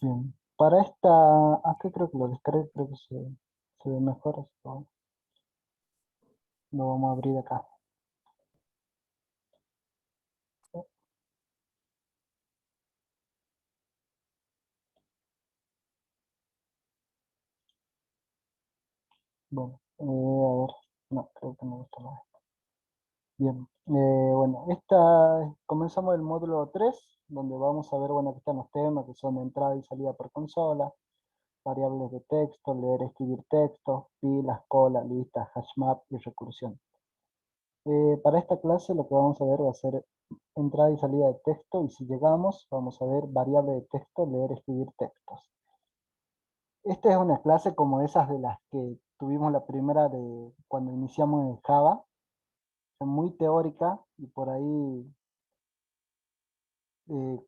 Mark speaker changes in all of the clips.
Speaker 1: Bien. Para esta, acá creo que lo descargué, creo que se ve mejor, así que bueno, lo vamos a abrir acá. Bueno, a ver, no, creo que no está mal. Bien, bueno, comenzamos el módulo 3 donde vamos a ver, bueno, aquí están los temas que son entrada y salida por consola, variables de texto, leer, escribir texto, pilas, cola, listas, hashmap y recursión. Para esta clase lo que vamos a ver va a ser entrada y salida de texto, y si llegamos vamos a ver variable de texto, leer, escribir textos. Esta es una clase como esas de las que tuvimos la primera de cuando iniciamos en Java, es muy teórica y por ahí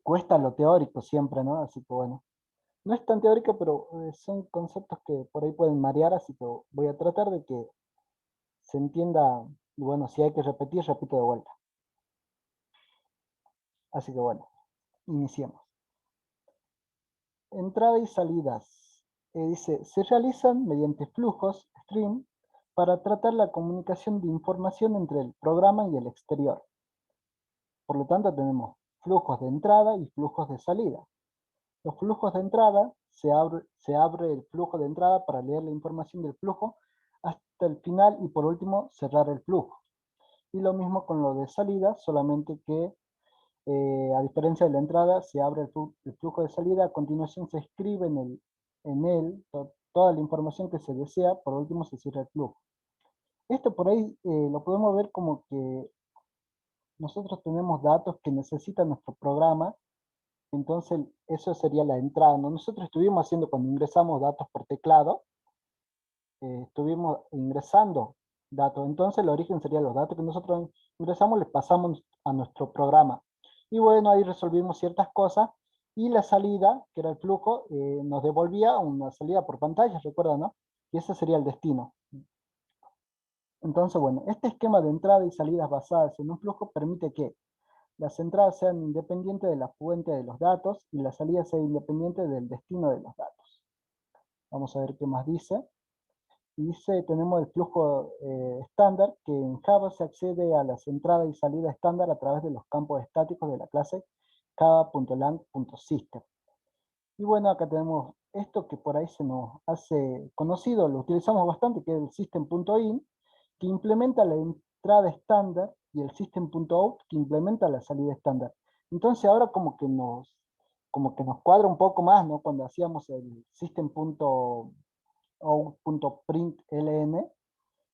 Speaker 1: cuesta lo teórico siempre, ¿no? Así que bueno, no es tan teórica, pero son conceptos que por ahí pueden marear, así que voy a tratar de que se entienda, y bueno, si hay que repetir, repito de vuelta. Así que bueno, iniciemos. Entrada y salidas. Dice, se realizan mediante flujos, stream, para tratar la comunicación de información entre el programa y el exterior. Por lo tanto, tenemos flujos de entrada y flujos de salida. Los flujos de entrada, se abre el flujo de entrada para leer la información del flujo hasta el final y por último cerrar el flujo. Y lo mismo con lo de salida, solamente que a diferencia de la entrada, se abre el flujo de salida, a continuación se escribe en él toda la información que se desea, por último se cierra el flujo. Esto por ahí lo podemos ver como que nosotros tenemos datos que necesita nuestro programa, entonces eso sería la entrada, ¿no? Nosotros estuvimos haciendo cuando ingresamos datos por teclado, estuvimos ingresando datos, entonces el origen sería los datos que nosotros ingresamos, les pasamos a nuestro programa. Y bueno, ahí resolvimos ciertas cosas, y la salida, que era el flujo, nos devolvía una salida por pantalla, recuerda, ¿no? Y ese sería el destino. Entonces, bueno, este esquema de entrada y salidas basadas en un flujo permite que las entradas sean independientes de la fuente de los datos y la salida sea independiente del destino de los datos. Vamos a ver qué más dice. Y dice, tenemos el flujo estándar, que en Java se accede a las entradas y salidas estándar a través de los campos estáticos de la clase java.lang.system. Y bueno, acá tenemos esto que por ahí se nos hace conocido, lo utilizamos bastante, que es el system.in, que implementa la entrada estándar, y el system.out, que implementa la salida estándar. Entonces ahora como que nos cuadra un poco más, ¿no? Cuando hacíamos el system.out.println,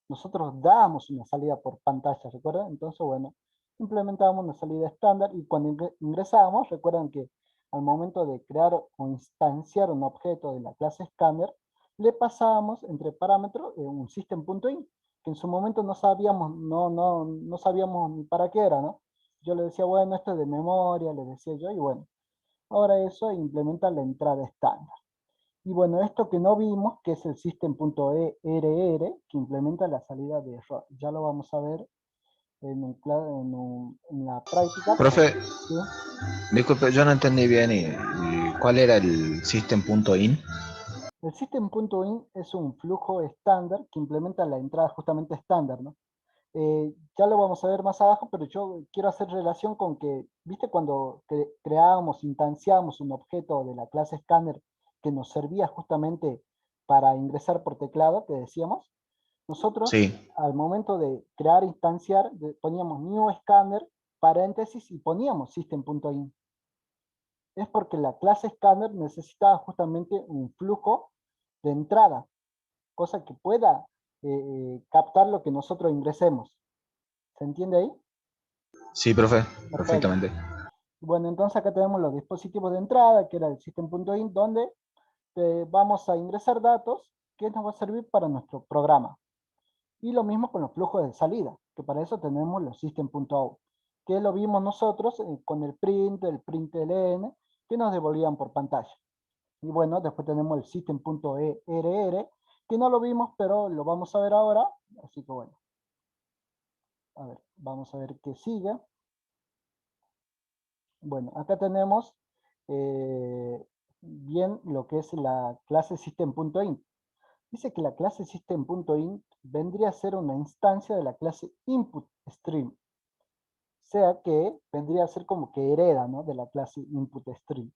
Speaker 1: nosotros dábamos una salida por pantalla, ¿recuerdan? Entonces, bueno, implementábamos una salida estándar, y cuando ingresábamos, recuerdan que al momento de crear o instanciar un objeto de la clase scanner, le pasábamos entre parámetros un system.in, que en su momento no sabíamos, no sabíamos ni para qué era, ¿no? Yo le decía, bueno, esto es de memoria, le decía yo, y bueno, ahora eso implementa la entrada estándar. Y bueno, esto que no vimos, que es el system.err, que implementa la salida de error. Ya lo vamos a ver en la práctica, pero
Speaker 2: Profe,
Speaker 1: ¿sí?
Speaker 2: disculpe, yo no entendí bien cuál era el system.in.
Speaker 1: El system.in es un flujo estándar que implementa la entrada justamente estándar, ¿no? Ya lo vamos a ver más abajo, pero yo quiero hacer relación con que, ¿viste cuando creábamos, instanciábamos un objeto de la clase scanner que nos servía justamente para ingresar por teclado, que decíamos? Nosotros,
Speaker 2: Sí.
Speaker 1: al momento de crear e instanciar, poníamos new scanner, paréntesis, y poníamos system.in. Es porque la clase scanner necesitaba justamente un flujo de entrada, cosa que pueda captar lo que nosotros ingresemos. ¿Se entiende ahí?
Speaker 2: Sí, profe,
Speaker 1: Perfecto.
Speaker 2: perfectamente.
Speaker 1: Bueno, entonces acá tenemos los dispositivos de entrada, que era el system.in, donde vamos a ingresar datos que nos va a servir para nuestro programa. Y lo mismo con los flujos de salida, que para eso tenemos los system.out, que lo vimos nosotros con el println, que nos devolvían por pantalla. Y bueno, después tenemos el system.err, que no lo vimos, pero lo vamos a ver ahora. Así que bueno, a ver, vamos a ver qué sigue. Bueno, acá tenemos, eh, bien lo que es la clase system.int. Dice que la clase system.int vendría a ser una instancia de la clase input_stream. O sea que vendría a ser como que hereda, ¿no?, de la clase input_stream.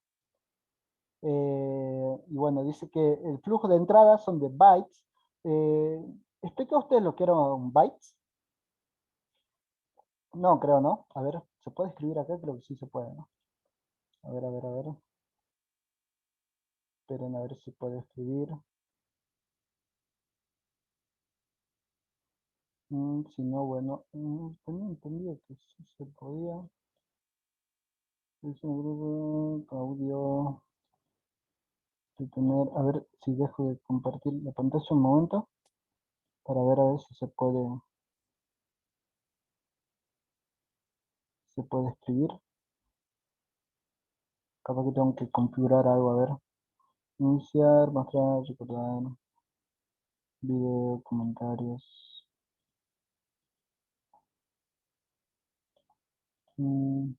Speaker 1: Y bueno, dice que el flujo de entrada son de bytes. ¿Explica usted lo que era un bytes? No, creo, ¿no? A ver, ¿se puede escribir acá? Creo que sí se puede, ¿no? A ver, a ver, a ver. Esperen a ver si puede escribir. Si no, bueno, tenía entendido que sí se podía. Es un grupo, audio, a ver si dejo de compartir la pantalla un momento para ver a ver si se puede escribir. Capaz que tengo que configurar algo, a ver. Iniciar, mostrar, recordar, video, comentarios. Mm,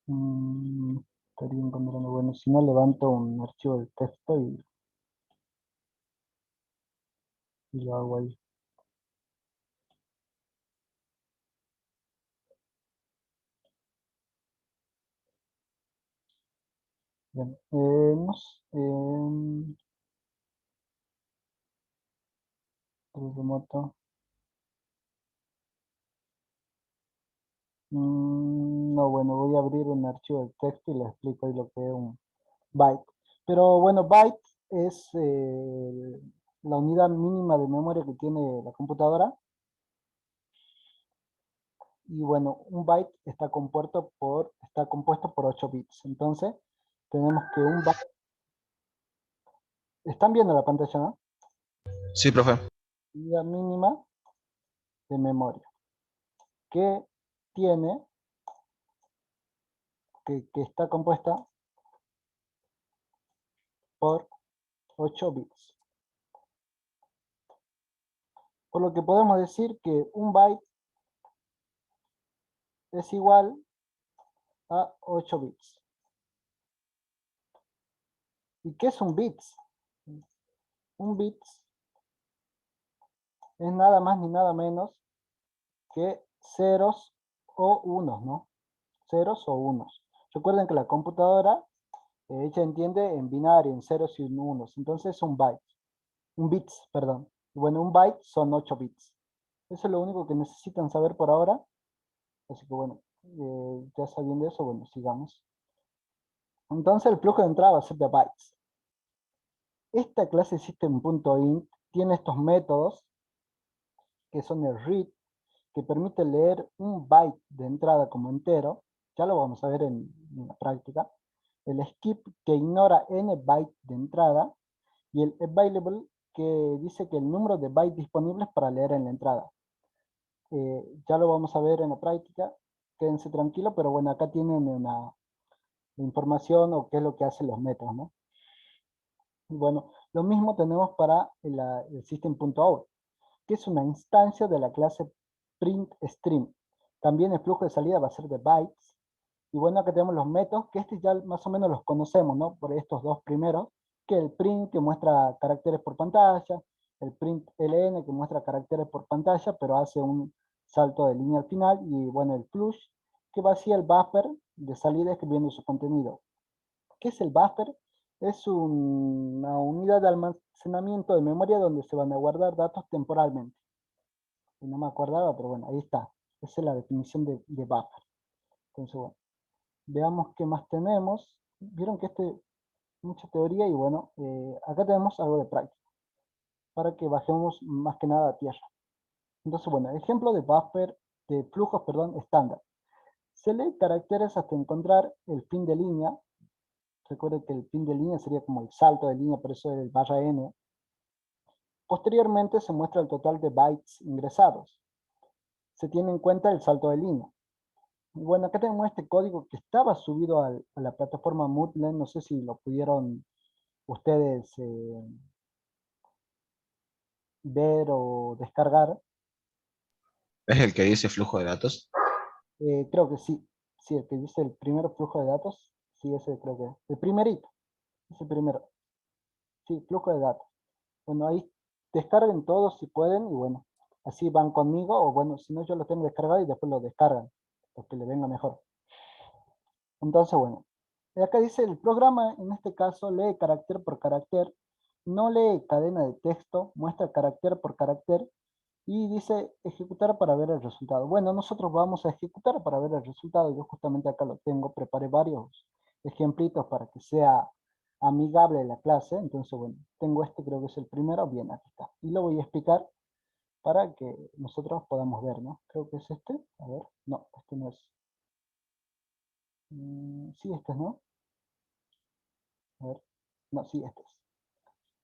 Speaker 1: mm, Estaría encontrando, bueno, si no levanto un archivo de texto y lo hago ahí. Bien, no sé, el remoto. No, bueno, voy a abrir un archivo de texto y le explico ahí lo que es un byte. Pero bueno, byte es la unidad mínima de memoria que tiene la computadora. Y bueno, un byte está compuesto por 8 bits. Entonces, tenemos que un byte... ¿Están viendo la pantalla, no?
Speaker 2: Sí, profe.
Speaker 1: Unidad mínima de memoria que tiene, que está compuesta por 8 bits. Por lo que podemos decir que un byte es igual a 8 bits. ¿Y qué es un bits? Un bits es nada más ni nada menos que ceros o unos, ¿no? Ceros o unos. Recuerden que la computadora ella entiende en binario, en ceros y en unos. Entonces es un bits, perdón. Bueno, un byte son 8 bits. Eso es lo único que necesitan saber por ahora. Así que bueno, ya sabiendo eso, bueno, sigamos. Entonces el flujo de entrada va a ser de bytes. Esta clase system.int tiene estos métodos que son el read, que permite leer un byte de entrada como entero, ya lo vamos a ver en la práctica, el skip, que ignora n bytes de entrada, y el available, que dice que el número de bytes disponibles para leer en la entrada. Ya lo vamos a ver en la práctica, quédense tranquilos, pero bueno, acá tienen una información o qué es lo que hacen los métodos, ¿no? Y bueno, lo mismo tenemos para el system.out, que es una instancia de la clase printStream. También el flujo de salida va a ser de bytes. Y bueno, acá tenemos los métodos, que ya más o menos los conocemos, ¿no? Por estos dos primeros, que el print, que muestra caracteres por pantalla, el print ln, que muestra caracteres por pantalla, pero hace un salto de línea al final, y bueno, el flush, que vacía el buffer de salida escribiendo su contenido. ¿Qué es el buffer? Es una unidad de almacenamiento de memoria donde se van a guardar datos temporalmente. Y no me acordaba, pero bueno, ahí está. Esa es la definición de buffer. Entonces, bueno, veamos qué más tenemos. Vieron que mucha teoría y bueno, acá tenemos algo de práctica para que bajemos más que nada a tierra. Entonces, bueno, ejemplo de buffer, de flujos, perdón, estándar. Se lee caracteres hasta encontrar el fin de línea. Recuerden que el fin de línea sería como el salto de línea, por eso es el barra n. Posteriormente se muestra el total de bytes ingresados. Se tiene en cuenta el salto de línea. Y bueno, acá tenemos este código que estaba subido a la plataforma Moodle. No sé si lo pudieron ustedes ver o descargar.
Speaker 2: ¿Es el que dice flujo de datos?
Speaker 1: Creo que sí. sí, el que dice el primer flujo de datos, sí, ese creo que, el primerito, es el primero, sí, flujo de datos. Bueno, ahí descarguen todos si pueden y bueno, así van conmigo o bueno, si no yo lo tengo descargado y después lo descargan, porque le venga mejor. Entonces, bueno, acá dice el programa, en este caso lee carácter por carácter, no lee cadena de texto, muestra carácter por carácter y dice ejecutar para ver el resultado. Bueno, nosotros vamos a ejecutar para ver el resultado. Yo justamente acá lo tengo, preparé varios ejemplitos para que sea amigable la clase. Entonces, bueno, tengo este, creo que es el primero. Bien, aquí está. Y lo voy a explicar para que nosotros podamos ver, ¿no? Creo que es este. A ver, no, este no es. Sí, este es, ¿no? A ver, no, sí, este es.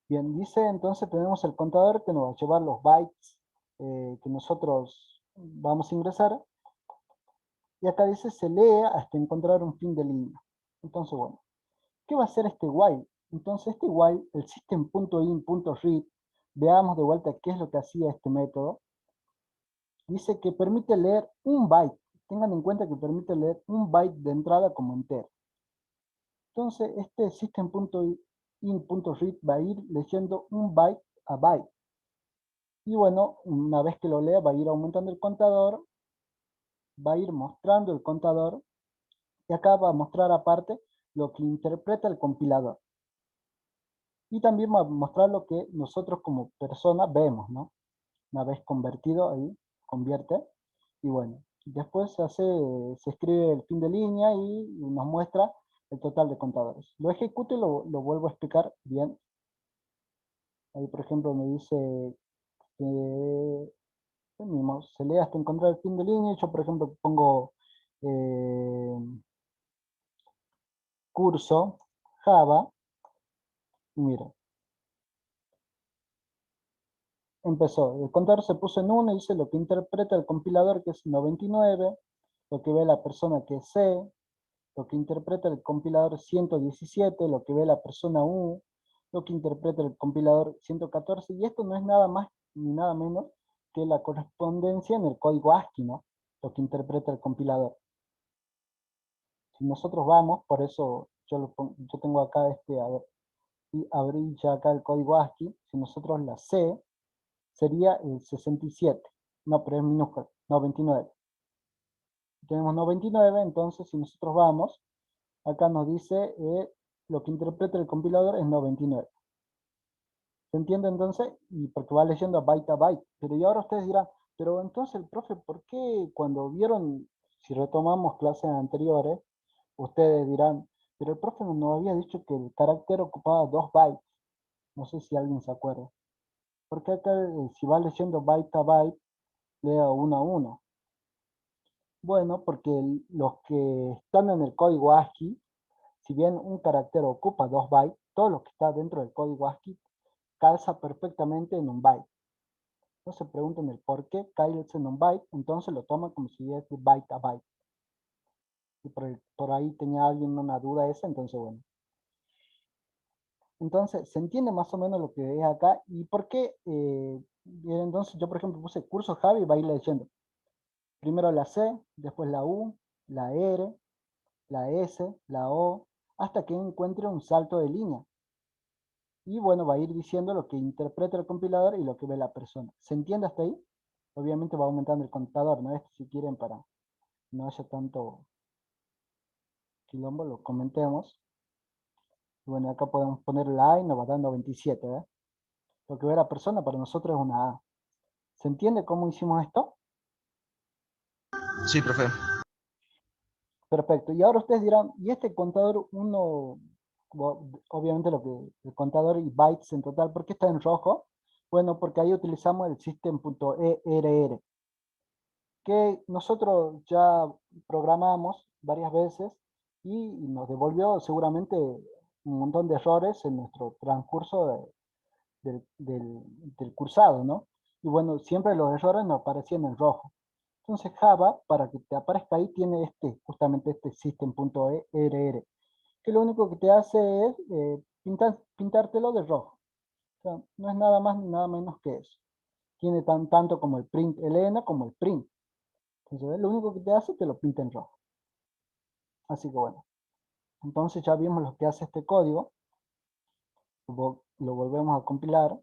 Speaker 1: Bien, dice entonces tenemos el contador que nos va a llevar los bytes que nosotros vamos a ingresar. Y acá dice se lee hasta encontrar un fin de línea. Entonces, bueno, ¿qué va a hacer este while? Entonces, este while, el system.in.read, veamos de vuelta qué es lo que hacía este método. Dice que permite leer un byte. Tengan en cuenta que permite leer un byte de entrada como entero. Entonces, este system.in.read va a ir leyendo un byte a byte. Y bueno, una vez que lo lea, va a ir aumentando el contador, va a ir mostrando el contador, y acá va a mostrar aparte lo que interpreta el compilador. Y también va a mostrar lo que nosotros como persona vemos, ¿no? Una vez convertido ahí, convierte. Y bueno, después se escribe el fin de línea y nos muestra el total de contadores. Lo ejecuto y lo vuelvo a explicar bien. Ahí, por ejemplo, me dice que mismo, se lee hasta encontrar el fin de línea. Yo, por ejemplo, pongo curso Java. Y mira, empezó. El contador se puso en 1 y dice lo que interpreta el compilador, que es 99, lo que ve la persona, que es C, lo que interpreta el compilador 117, lo que ve la persona U, lo que interpreta el compilador 114, y esto no es nada más ni nada menos que la correspondencia en el código ASCII, ¿no? Lo que interpreta el compilador. Si nosotros vamos, por eso yo tengo acá este, a ver, y abrí ya acá el código ASCII, si nosotros la C, sería el 67, no, pero es minúscula, 99. Tenemos 99, entonces si nosotros vamos, acá nos dice lo que interpreta el compilador es 99. ¿Se entiende entonces? Y porque va leyendo byte a byte. Pero y ahora ustedes dirán, pero entonces el profe, ¿por qué cuando vieron, si retomamos clases anteriores, ustedes dirán, pero el profe nos había dicho que el carácter ocupaba 2 bytes? No sé si alguien se acuerda. Porque acá si va leyendo byte a byte, lea uno a uno. Bueno, porque los que están en el código ASCII, si bien un carácter ocupa 2 bytes, todo lo que está dentro del código ASCII calza perfectamente en un byte. No se pregunten el por qué calza en un byte, entonces lo toman como si es de byte a byte. Y por ahí tenía alguien una duda esa, entonces bueno. Entonces, se entiende más o menos lo que es acá y por qué. Entonces, yo por ejemplo puse curso Java y va a ir leyendo. Primero la C, después la U, la R, la S, la O, hasta que encuentre un salto de línea. Y bueno, va a ir diciendo lo que interpreta el compilador y lo que ve la persona. ¿Se entiende hasta ahí? Obviamente va aumentando el contador, ¿no? Esto si quieren para no haya tanto quilombo, lo comentemos. Y bueno, acá podemos poner la A y nos va dando 27, ¿eh? Lo que ve la persona para nosotros es una A. ¿Se entiende cómo hicimos esto?
Speaker 2: Sí, profe.
Speaker 1: Perfecto. Y ahora ustedes dirán, ¿y este contador uno, obviamente lo que el contador y bytes en total, ¿por qué está en rojo? Bueno, porque ahí utilizamos el system.err, que nosotros ya programamos varias veces y nos devolvió seguramente un montón de errores en nuestro transcurso del cursado, ¿no? Y bueno, siempre los errores nos aparecían en rojo. Entonces Java, para que te aparezca ahí, tiene justamente este system.err, que lo único que te hace es pintártelo de rojo. O sea, no es nada más ni nada menos que eso. Tiene tanto como el print ln como el print. Entonces, lo único que te hace te lo pinta en rojo. Así que bueno, entonces ya vimos lo que hace este código, lo volvemos a compilar,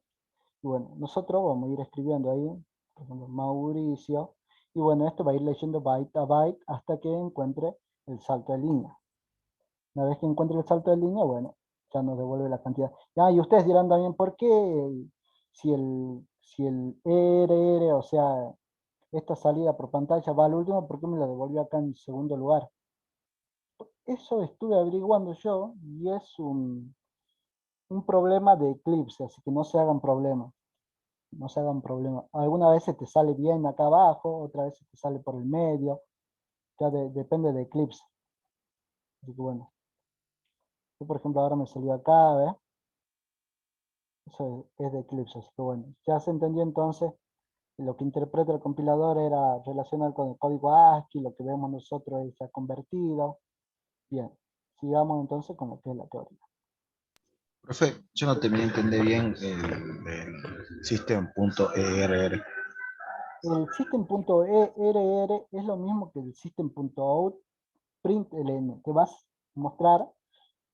Speaker 1: y bueno, nosotros vamos a ir escribiendo ahí, por ejemplo, Mauricio, y bueno, esto va a ir leyendo byte a byte hasta que encuentre el salto de línea. Una vez que encuentre el salto de línea, bueno, ya nos devuelve la cantidad. Ah, y ustedes dirán también, ¿por qué si el ERR, o sea, esta salida por pantalla va al último, por qué me la devolvió acá en segundo lugar? Eso estuve averiguando yo y es un problema de Eclipse, así que no se hagan problemas. No se hagan problemas. Algunas veces te sale bien acá abajo, otras veces te sale por el medio, ya depende de Eclipse. Así que bueno, yo por ejemplo ahora me salió acá, ¿ves? Eso es de Eclipse, así que bueno, ya se entendió entonces lo que interpreta el compilador era relacionar con el código ASCII, lo que vemos nosotros es ya convertido. Bien, sigamos entonces con lo que es la teoría.
Speaker 2: Profe, yo no terminé de entender bien el system.err.
Speaker 1: El system.err es lo mismo que el system.out println. Te vas a mostrar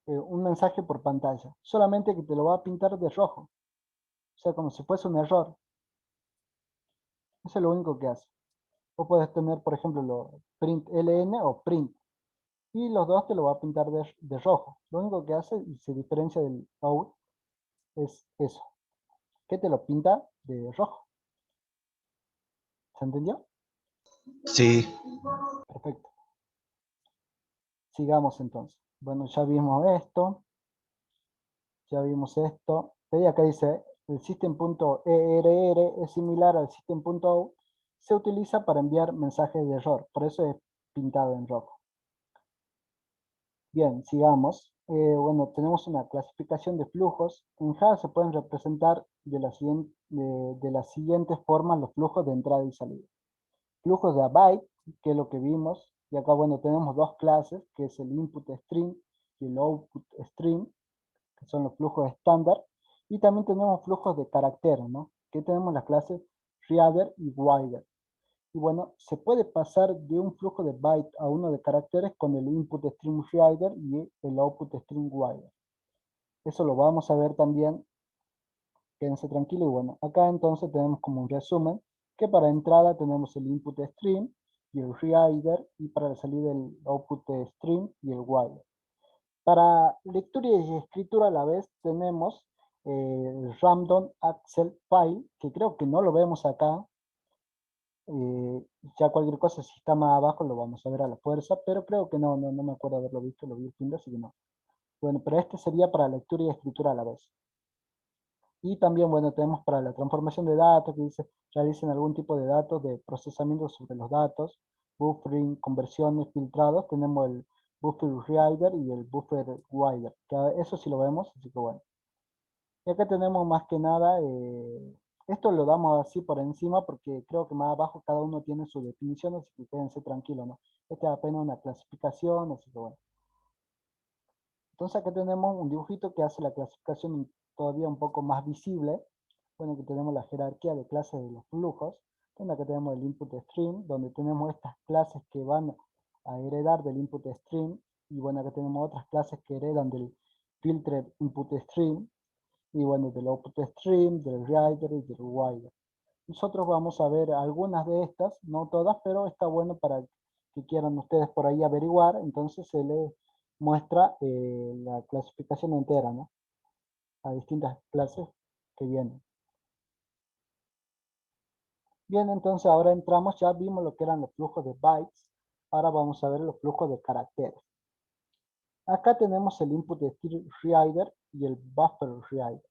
Speaker 1: un mensaje por pantalla, solamente que te lo va a pintar de rojo, o sea, como si fuese un error. Eso es lo único que hace. Vos podés tener, por ejemplo, lo println o print, y los dos te lo va a pintar de rojo. Lo único que hace, y se diferencia del out, es eso, que te lo pinta de rojo. ¿Se entendió?
Speaker 2: Sí,
Speaker 1: Perfecto. Sigamos entonces. Bueno, ya vimos esto. Ya vimos esto. Y acá dice, el system.err es similar al system.out. Se utiliza para enviar mensajes de error. Por eso es pintado en rojo. Bien, sigamos. Bueno, tenemos una clasificación de flujos. En Java se pueden representar de las siguientes formas los flujos de entrada y salida. Flujos de a byte, que es lo que vimos. Y acá, bueno, tenemos dos clases, que es el input string y el output string, que son los flujos estándar. Y también tenemos flujos de caracteres, ¿no? Que tenemos las clases reader y writer. Y bueno, se puede pasar de un flujo de byte a uno de caracteres con el input string reader y el output string writer. Eso lo vamos a ver también, quédense tranquilos. Y bueno, acá entonces tenemos como un resumen, que para entrada tenemos el input string y el reader, y para la salida el output string y el writer. Para lectura y escritura a la vez tenemos el random access file, que creo que no lo vemos acá. Ya cualquier cosa, si está más abajo, lo vamos a ver a la fuerza, pero creo que no me acuerdo haberlo visto, lo vi el fin de, así que no. Bueno, pero este sería para lectura y escritura a la vez. Y también, bueno, tenemos para la transformación de datos, que dice, realicen algún tipo de datos de procesamiento sobre los datos, buffering, conversiones, filtrados. Tenemos el buffer reader y el buffer wider, que eso sí lo vemos, así que bueno. Y acá tenemos más que nada, esto lo damos así por encima porque creo que más abajo cada uno tiene su definición, así que quédense tranquilos, ¿no? Esta es apenas una clasificación, así que bueno. Entonces acá tenemos un dibujito que hace la clasificación todavía un poco más visible. Bueno, que tenemos la jerarquía de clases de los flujos. Entonces acá tenemos el input stream, donde tenemos estas clases que van a heredar del input stream. Y bueno, acá tenemos otras clases que heredan del filter input stream. Y bueno, del output stream, del writer y del writer. Nosotros vamos a ver algunas de estas, no todas, pero está bueno para que quieran ustedes por ahí averiguar. Entonces se les muestra la clasificación entera, ¿no? A distintas clases que vienen. Bien, entonces ahora entramos, ya vimos lo que eran los flujos de bytes. Ahora vamos a ver los flujos de caracteres. Acá tenemos el input string reader y el buffer reader.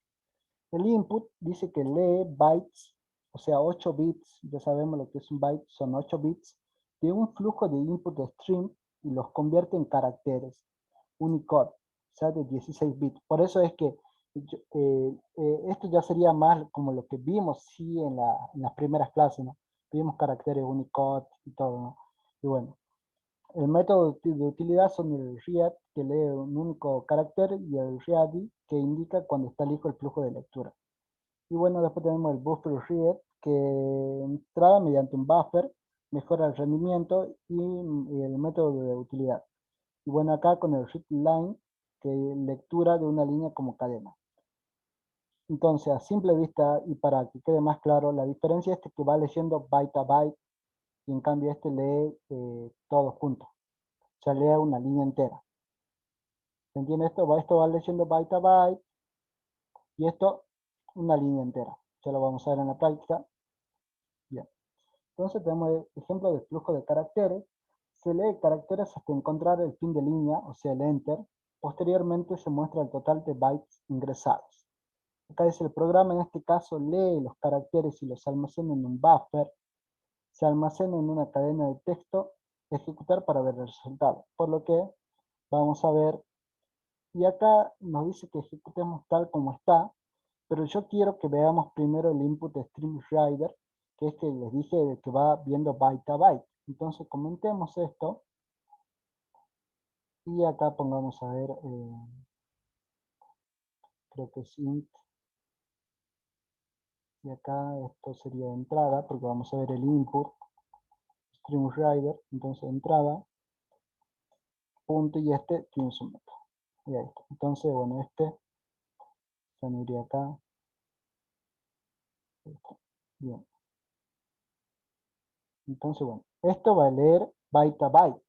Speaker 1: El input dice que lee bytes, o sea, 8 bits, ya sabemos lo que es un byte, son 8 bits, de un flujo de input stream y los convierte en caracteres, Unicode, o sea, de 16 bits. Por eso es que esto ya sería más como lo que vimos, sí, en las primeras clases, ¿no? Vimos caracteres Unicode y todo, ¿no? Y bueno, el método de utilidad son el read, que lee un único carácter, y el ready, que indica cuando está listo el flujo de lectura. Y bueno, después tenemos el buffer read, que entrada mediante un buffer, mejora el rendimiento y el método de utilidad. Y bueno, acá con el read line, que lectura de una línea como cadena. Entonces, a simple vista, y para que quede más claro, la diferencia es que va leyendo byte a byte, y en cambio este lee todo junto. O sea, lee una línea entera. ¿Se entiende esto? Esto va leyendo byte a byte, y esto una línea entera. Ya lo vamos a ver en la práctica. Bien. Entonces tenemos el ejemplo de flujo de caracteres. Se lee caracteres hasta encontrar el fin de línea, o sea, el enter. Posteriormente se muestra el total de bytes ingresados. Acá dice el programa, en este caso, lee los caracteres y los almacena en un buffer. Se almacena en una cadena de texto, ejecutar para ver el resultado. Por lo que vamos a ver, y acá nos dice que ejecutemos tal como está, pero yo quiero que veamos primero el input de StreamRider, que es que les dije que va viendo byte a byte. Entonces comentemos esto, y acá pongamos a ver, creo que es int, y acá esto sería entrada, porque vamos a ver el input, StreamRider, entonces entrada, punto, y este tiene su método. Y ahí está. Entonces, bueno, este se me iría acá. Bien. Entonces, bueno, esto va a leer byte a byte.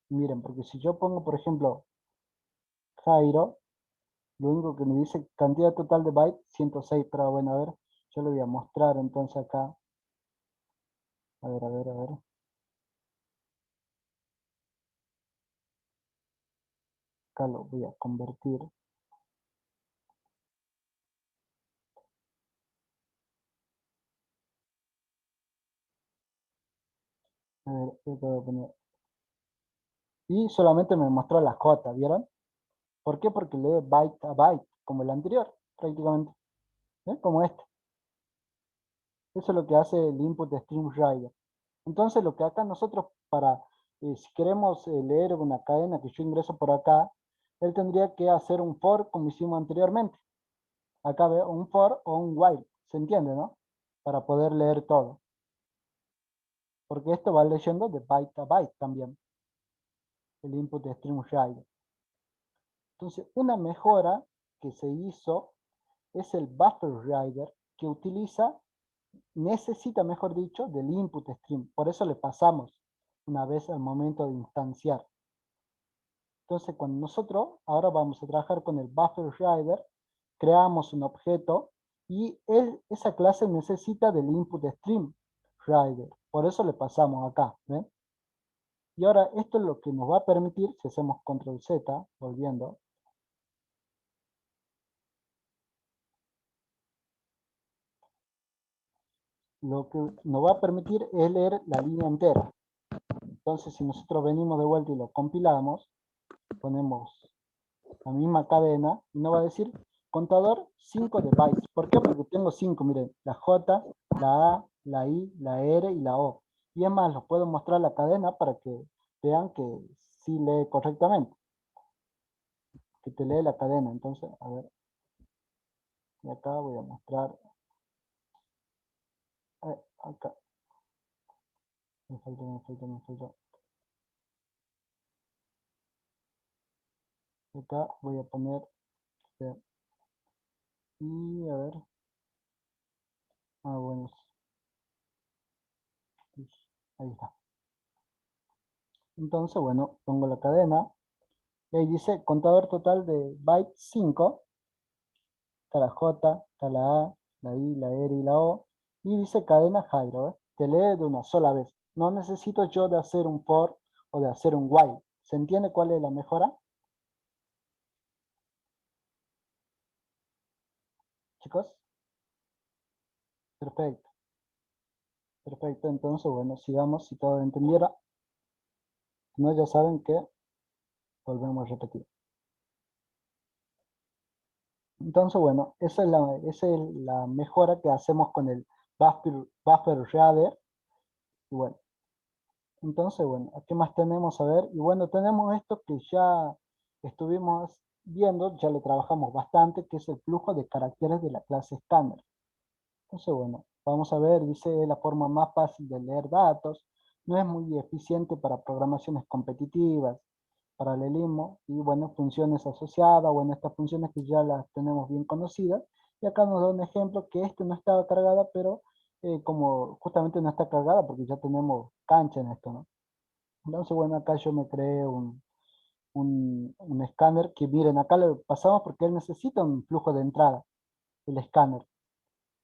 Speaker 1: Miren, porque si yo pongo, por ejemplo, Jairo, lo único que me dice cantidad total de bytes, 106, pero bueno, a ver, yo le voy a mostrar entonces acá. A ver, a ver, a ver. Acá lo voy a convertir. A ver, esto voy a poner. Y solamente me mostró la J, ¿vieron? ¿Por qué? Porque lee byte a byte, como el anterior, prácticamente. Como este. Eso es lo que hace el input de StreamRider. Entonces, lo que acá nosotros, para, si queremos leer una cadena que yo ingreso por acá, él tendría que hacer un for como hicimos anteriormente. Acá veo un for o un while. ¿Se entiende, no? Para poder leer todo. Porque esto va leyendo de byte a byte también. El input de StreamRider. Entonces, una mejora que se hizo es el BufferRider, que necesita, mejor dicho, del input stream. Por eso le pasamos una vez al momento de instanciar. Entonces, cuando nosotros ahora vamos a trabajar con el BufferRider, creamos un objeto y esa clase necesita del input stream rider. Por eso le pasamos acá. ¿Ven? Y ahora esto es lo que nos va a permitir, si hacemos control Z, volviendo, lo que nos va a permitir es leer la línea entera. Entonces, si nosotros venimos de vuelta y lo compilamos, ponemos la misma cadena, y nos va a decir contador 5 de bytes. ¿Por qué? Porque tengo 5, miren, la J, la A, la I, la R y la O. Y es más, los puedo mostrar la cadena para que vean que sí lee correctamente. Que te lee la cadena. Entonces, a ver, y acá voy a mostrar, acá, me faltó. Acá voy a poner, y a ver, bueno, ahí está. Entonces, bueno, pongo la cadena, y ahí dice contador total de byte 5, está la J, está la A, la I, la R y la O, y dice cadena Jairo, ¿eh? Te lee de una sola vez. No necesito yo de hacer un for o de hacer un while. ¿Se entiende cuál es la mejora? Chicos, perfecto, perfecto. Entonces, bueno, sigamos si todos entendieron. Si no, ya saben que volvemos a repetir. Entonces, bueno, esa es la mejora que hacemos con el buffer reader. Y bueno, entonces, bueno, ¿qué más tenemos? A ver, y bueno, tenemos esto que ya estuvimos viendo, ya lo trabajamos bastante, que es el flujo de caracteres de la clase scanner. Entonces, bueno, vamos a ver, dice la forma más fácil de leer datos, no es muy eficiente para programaciones competitivas, paralelismo y bueno, funciones asociadas, bueno, estas funciones que ya las tenemos bien conocidas. Y acá nos da un ejemplo que este no estaba cargada, pero como justamente no está cargada porque ya tenemos cancha en esto, ¿no? Entonces, bueno, acá yo me creé un escáner que miren, acá le pasamos porque él necesita un flujo de entrada, el escáner.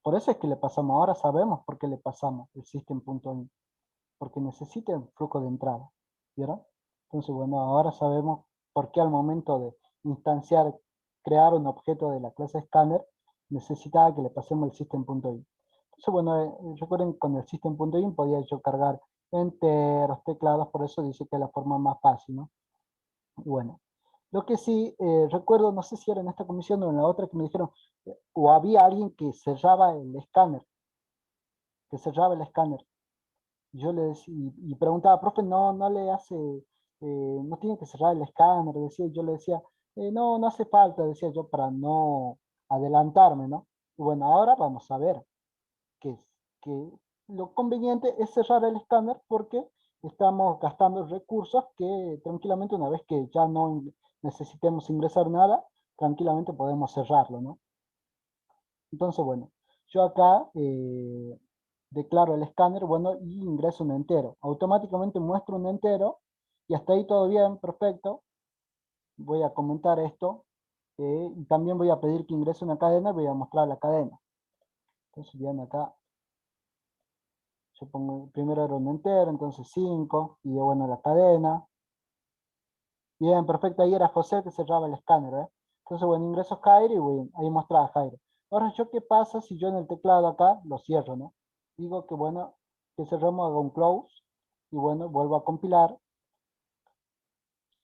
Speaker 1: Por eso es que le pasamos, ahora sabemos por qué le pasamos el system.in, porque necesita un flujo de entrada, ¿vieron? Entonces, bueno, ahora sabemos por qué al momento de instanciar, crear un objeto de la clase scanner, necesitaba que le pasemos el system.in. Entonces, bueno, recuerden, con el system.in podía yo cargar enteros, teclados, por eso dice que es la forma más fácil, ¿no? Y bueno, lo que sí recuerdo, no sé si era en esta comisión o en la otra, que me dijeron, o había alguien que cerraba el escáner, que cerraba el escáner. Yo le decía, y preguntaba, profe, no le hace, no tiene que cerrar el escáner, decía, yo le decía, no, no hace falta, decía yo, para no adelantarme, ¿no? Y bueno, ahora vamos a ver que lo conveniente es cerrar el escáner porque estamos gastando recursos que tranquilamente una vez que ya no necesitemos ingresar nada, tranquilamente podemos cerrarlo, ¿no? Entonces, bueno, yo acá declaro el escáner, bueno, y ingreso un entero. Automáticamente muestro un entero y hasta ahí todo bien, perfecto. Voy a comentar esto y también voy a pedir que ingrese una cadena y voy a mostrar la cadena. Entonces, bien, acá yo pongo, primero era un entero, entonces 5 y bueno, la cadena. Bien, perfecto, ahí era José que cerraba el escáner, ¿eh? Entonces, bueno, ingreso Jairo y voy, ahí mostraba Jairo. Ahora, ¿yo qué pasa si yo en el teclado acá lo cierro, ¿no? Digo que, bueno, que cerremos, hago un close, y bueno, vuelvo a compilar.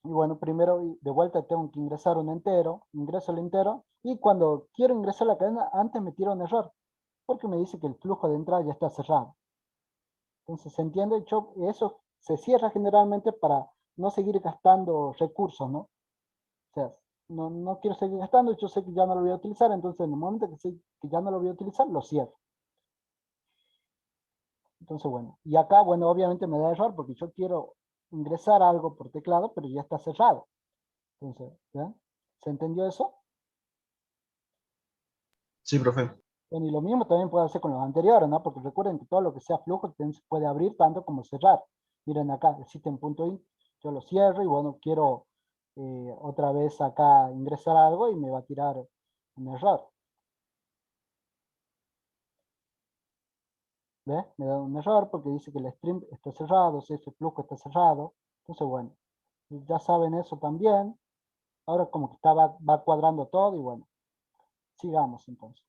Speaker 1: Y bueno, primero de vuelta tengo que ingresar un entero, ingreso el entero, y cuando quiero ingresar la cadena, antes me tira un error, porque me dice que el flujo de entrada ya está cerrado. Entonces, ¿se entiende? Eso se cierra generalmente para no seguir gastando recursos, ¿no? O sea, no quiero seguir gastando, yo sé que ya no lo voy a utilizar, entonces en el momento que sé que ya no lo voy a utilizar, lo cierro. Entonces, bueno, y acá, bueno, obviamente me da error porque yo quiero ingresar algo por teclado, pero ya está cerrado. Entonces, ¿ya? ¿Se entendió eso?
Speaker 2: Sí, profe.
Speaker 1: Bueno, y lo mismo también puede hacer con los anteriores, ¿no? Porque recuerden que todo lo que sea flujo se puede abrir tanto como cerrar. Miren acá, el system.in, yo lo cierro y bueno, quiero otra vez acá ingresar algo y me va a tirar un error. ¿Ves? Me da un error porque dice que el stream está cerrado, si ese flujo está cerrado. Entonces, bueno, ya saben eso también. Ahora como que va cuadrando todo y bueno, sigamos entonces.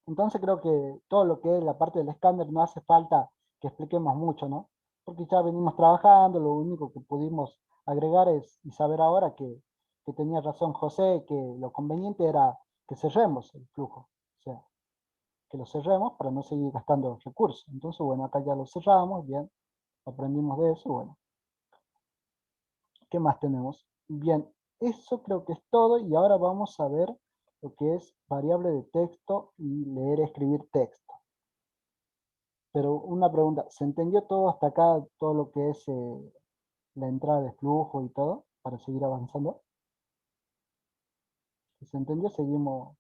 Speaker 1: Entonces creo que todo lo que es la parte del escáner no hace falta que expliquemos mucho, ¿no? Porque ya venimos trabajando, lo único que pudimos agregar es, y saber ahora que tenía razón José, que lo conveniente era que cerremos el flujo, o sea, que lo cerremos para no seguir gastando recursos. Entonces, bueno, acá ya lo cerramos, bien, aprendimos de eso, bueno. ¿Qué más tenemos? Bien, eso creo que es todo y ahora vamos a ver lo que es variable de texto y leer, escribir texto. Pero una pregunta, ¿se entendió todo hasta acá, todo lo que es la entrada de flujo y todo, para seguir avanzando? Si se entendió, seguimos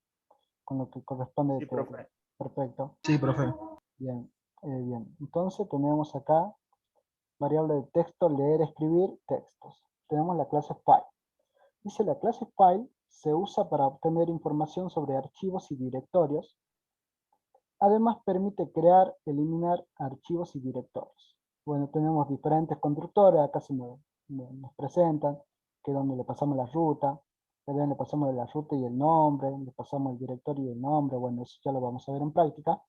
Speaker 1: con lo que corresponde de
Speaker 2: Sí,
Speaker 1: texto.
Speaker 2: profe.
Speaker 1: Perfecto.
Speaker 2: Sí, profe.
Speaker 1: Bien, bien. Entonces tenemos acá variable de texto, leer, escribir textos. Tenemos la clase file. Dice la clase file se usa para obtener información sobre archivos y directorios. Además permite crear, eliminar archivos y directorios. Bueno, tenemos diferentes constructores, acá nos presentan, que donde le pasamos la ruta, que donde le pasamos la ruta y el nombre, le pasamos el directorio y el nombre, bueno, eso ya lo vamos a ver en práctica.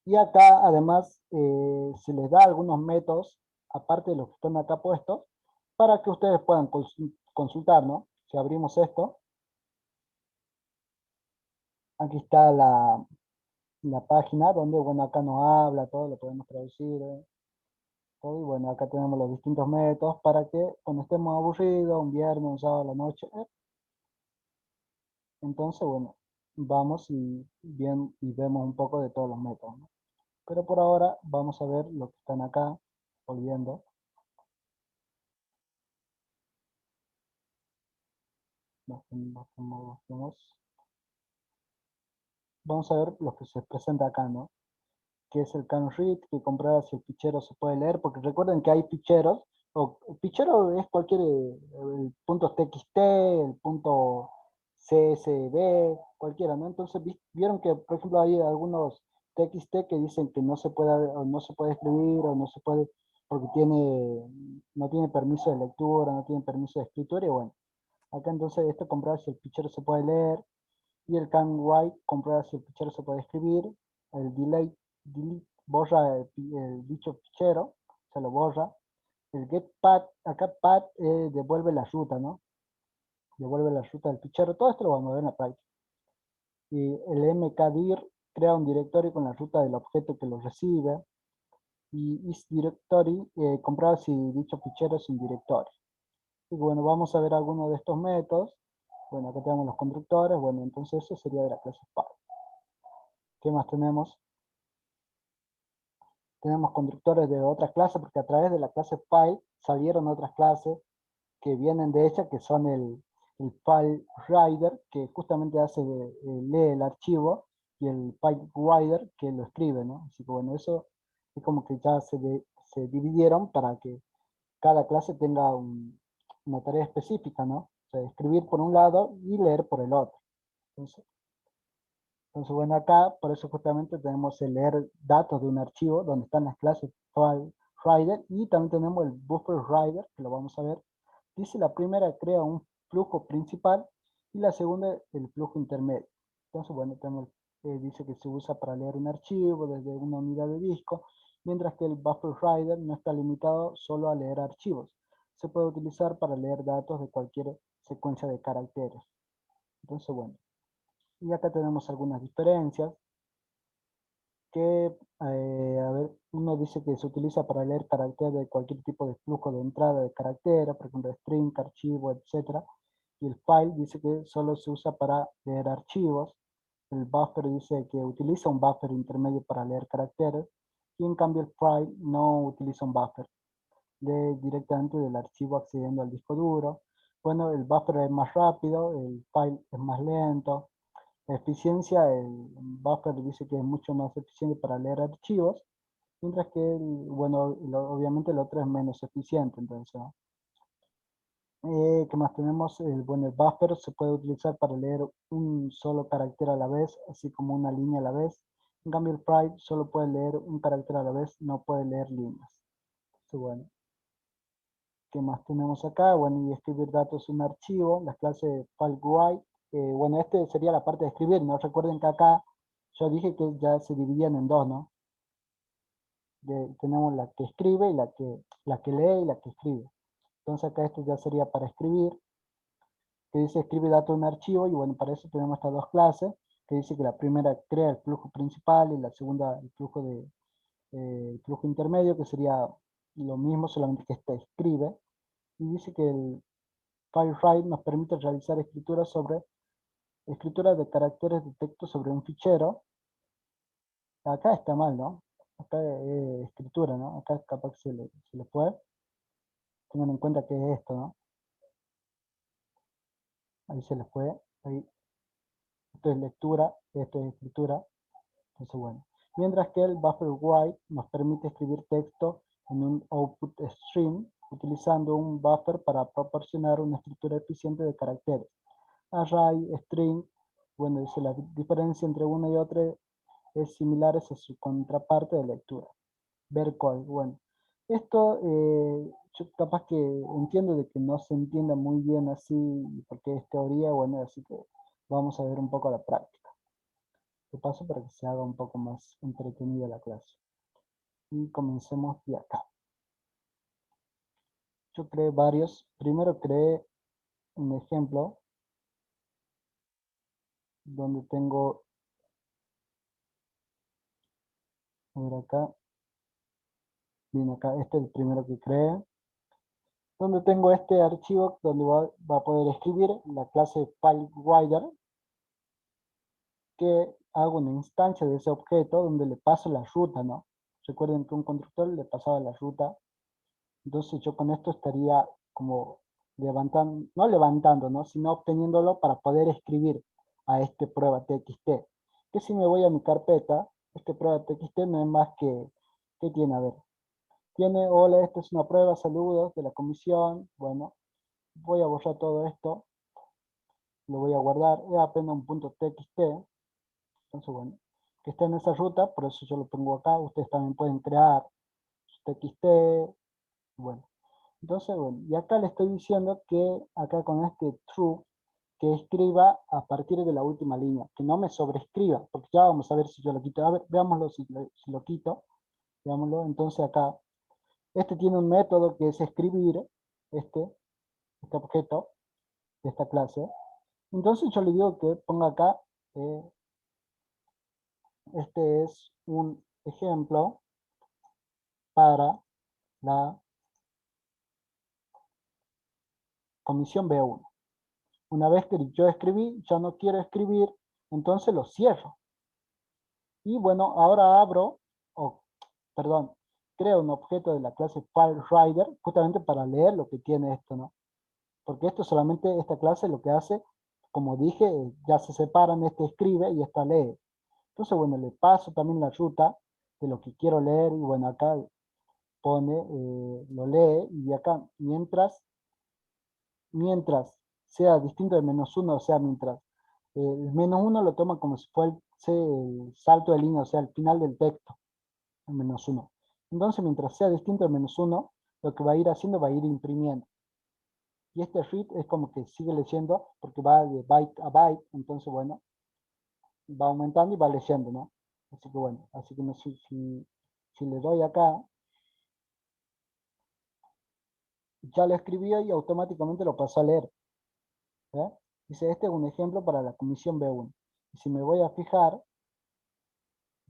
Speaker 1: Y acá además se les da algunos métodos, aparte de los que están acá puestos, para que ustedes puedan consultar, ¿no? Si abrimos esto, aquí está la página donde, bueno, acá nos habla, todo lo podemos traducir, todo, y bueno, acá tenemos los distintos métodos para que cuando estemos aburridos, un viernes, un sábado a la noche, entonces, bueno, vamos y vemos un poco de todos los métodos, ¿no? Pero por ahora vamos a ver lo que están acá, volviendo. Bajemos. Vamos a ver lo que se presenta acá, ¿no? Que es el can read, que comprueba si el fichero se puede leer, porque recuerden que hay ficheros, o fichero es cualquier, el punto .txt, el punto .csv, cualquiera, ¿no? Entonces vieron que, por ejemplo, hay algunos txt que dicen que no se puede, o no se puede escribir, o no se puede, porque no tiene permiso de lectura, no tiene permiso de escritura, y bueno, acá entonces esto comprueba si el fichero se puede leer, y el can write comprueba si el fichero se puede escribir, el delete borra el dicho fichero, se lo borra, el get path, acá path devuelve la ruta, ¿no? Devuelve la ruta del fichero, todo esto lo vamos a ver en la práctica. Y el mkdir crea un directorio con la ruta del objeto que lo recibe, y isDirectory comprueba si dicho fichero es un directorio. Y bueno, vamos a ver algunos de estos métodos. Bueno, acá tenemos los constructores, bueno, entonces eso sería de la clase Py. ¿Qué más tenemos? Tenemos constructores de otras clases, porque a través de la clase Py salieron otras clases que vienen de ella, que son el FileWriter, que justamente lee el archivo, y el PipeWriter, que lo escribe, ¿no? Así que bueno, eso es como que ya se dividieron para que cada clase tenga una tarea específica, ¿no? O sea, escribir por un lado y leer por el otro. Entonces, bueno, acá, por eso justamente tenemos el leer datos de un archivo, donde están las clases FileWriter, y también tenemos el BufferWriter, que lo vamos a ver. Dice la primera crea un flujo principal, y la segunda el flujo intermedio. Entonces, bueno, dice que se usa para leer un archivo desde una unidad de disco, mientras que el BufferWriter no está limitado solo a leer archivos. Se puede utilizar para leer datos de cualquier secuencia de caracteres. Entonces, bueno, y acá tenemos algunas diferencias que, a ver, uno dice que se utiliza para leer caracteres de cualquier tipo de flujo de entrada de caracteres, por ejemplo, string, archivo, etc. Y el file dice que solo se usa para leer archivos. El buffer dice que utiliza un buffer intermedio para leer caracteres. Y en cambio el file no utiliza un buffer. Lee directamente del archivo accediendo al disco duro. Bueno, el buffer es más rápido, el file es más lento. La eficiencia, el buffer dice que es mucho más eficiente para leer archivos, mientras que, bueno, obviamente el otro es menos eficiente. Entonces, ¿no? ¿Qué más tenemos? Bueno, el buffer se puede utilizar para leer un solo carácter a la vez, así como una línea a la vez. En cambio, el file solo puede leer un carácter a la vez, no puede leer líneas. Entonces, bueno, ¿qué más tenemos acá? Bueno, y escribir datos en un archivo, la clase FileWrite. Bueno, este sería la parte de escribir, ¿no? Recuerden que acá yo dije que ya se dividían en dos, ¿no? Tenemos la que escribe y la que lee y la que escribe. Entonces acá esto ya sería para escribir, que dice escribe datos en un archivo, y bueno, para eso tenemos estas dos clases, que dice que la primera crea el flujo principal y la segunda el flujo intermedio, que sería lo mismo, solamente que esta escribe. Y dice que el FileWrite nos permite realizar escritura de caracteres de texto sobre un fichero. Acá está mal, ¿no? Acá es escritura, ¿no? Acá capaz se le fue. Tengan en cuenta que es esto, ¿no? Ahí se le fue. Ahí. Esto es lectura, esto es escritura. Entonces, bueno. Mientras que el BufferWrite nos permite escribir texto en un output stream, utilizando un buffer para proporcionar una estructura eficiente de caracteres. Array, string, bueno, dice la diferencia entre una y otra es similar a su contraparte de lectura. Ver code, bueno. Esto yo capaz que entiendo de que no se entienda muy bien así, porque es teoría, bueno, así que vamos a ver un poco la práctica. De paso para que se haga un poco más entretenida la clase. Y comencemos de acá. Yo creé varios. Primero creé un ejemplo donde tengo, a ver acá, bien acá, este es el primero que creé, donde tengo este archivo donde va a poder escribir la clase FileWriter, que hago una instancia de ese objeto donde le paso la ruta, ¿no? Recuerden que un constructor le pasaba la ruta. Entonces yo con esto estaría como levantando, no levantando, ¿no? Sino obteniéndolo para poder escribir a este prueba TXT. Que si me voy a mi carpeta, este prueba TXT no es más que, ¿qué tiene? A ver, tiene, hola, esta es una prueba, saludos de la comisión. Bueno, voy a borrar todo esto, lo voy a guardar, es apenas un punto TXT. Entonces, bueno, que esté en esa ruta, por eso yo lo pongo acá. Ustedes también pueden crear su TXT, bueno. Entonces, bueno, y acá le estoy diciendo que acá con este true, que escriba a partir de la última línea, que no me sobrescriba, porque ya vamos a ver si yo lo quito. A ver, veámoslo si lo quito, veámoslo. Entonces acá, este tiene un método que es escribir este objeto de esta clase. Entonces yo le digo que ponga acá, eh, este es un ejemplo para la comisión B1. Una vez que yo escribí, ya no quiero escribir, entonces lo cierro. Y bueno, ahora abro, perdón, creo un objeto de la clase FileRider justamente para leer lo que tiene esto, ¿no? Porque esto solamente, esta clase lo que hace, como dije, ya se separan, este escribe y esta lee. Entonces, bueno, le paso también la ruta de lo que quiero leer y bueno, acá pone, lo lee y acá, mientras sea distinto de -1, o sea, mientras el -1 lo toma como si fuera el salto de línea, o sea, el final del texto, el -1. Entonces, mientras sea distinto del -1, lo que va a ir haciendo va a ir imprimiendo. Y este read es como que sigue leyendo porque va de byte a byte, entonces, bueno, va aumentando y va leyendo, ¿no? Así que bueno, así que no sé si le doy acá, ya lo escribía y automáticamente lo pasó a leer. ¿Eh? Dice, este es un ejemplo para la comisión B1. Y si me voy a fijar,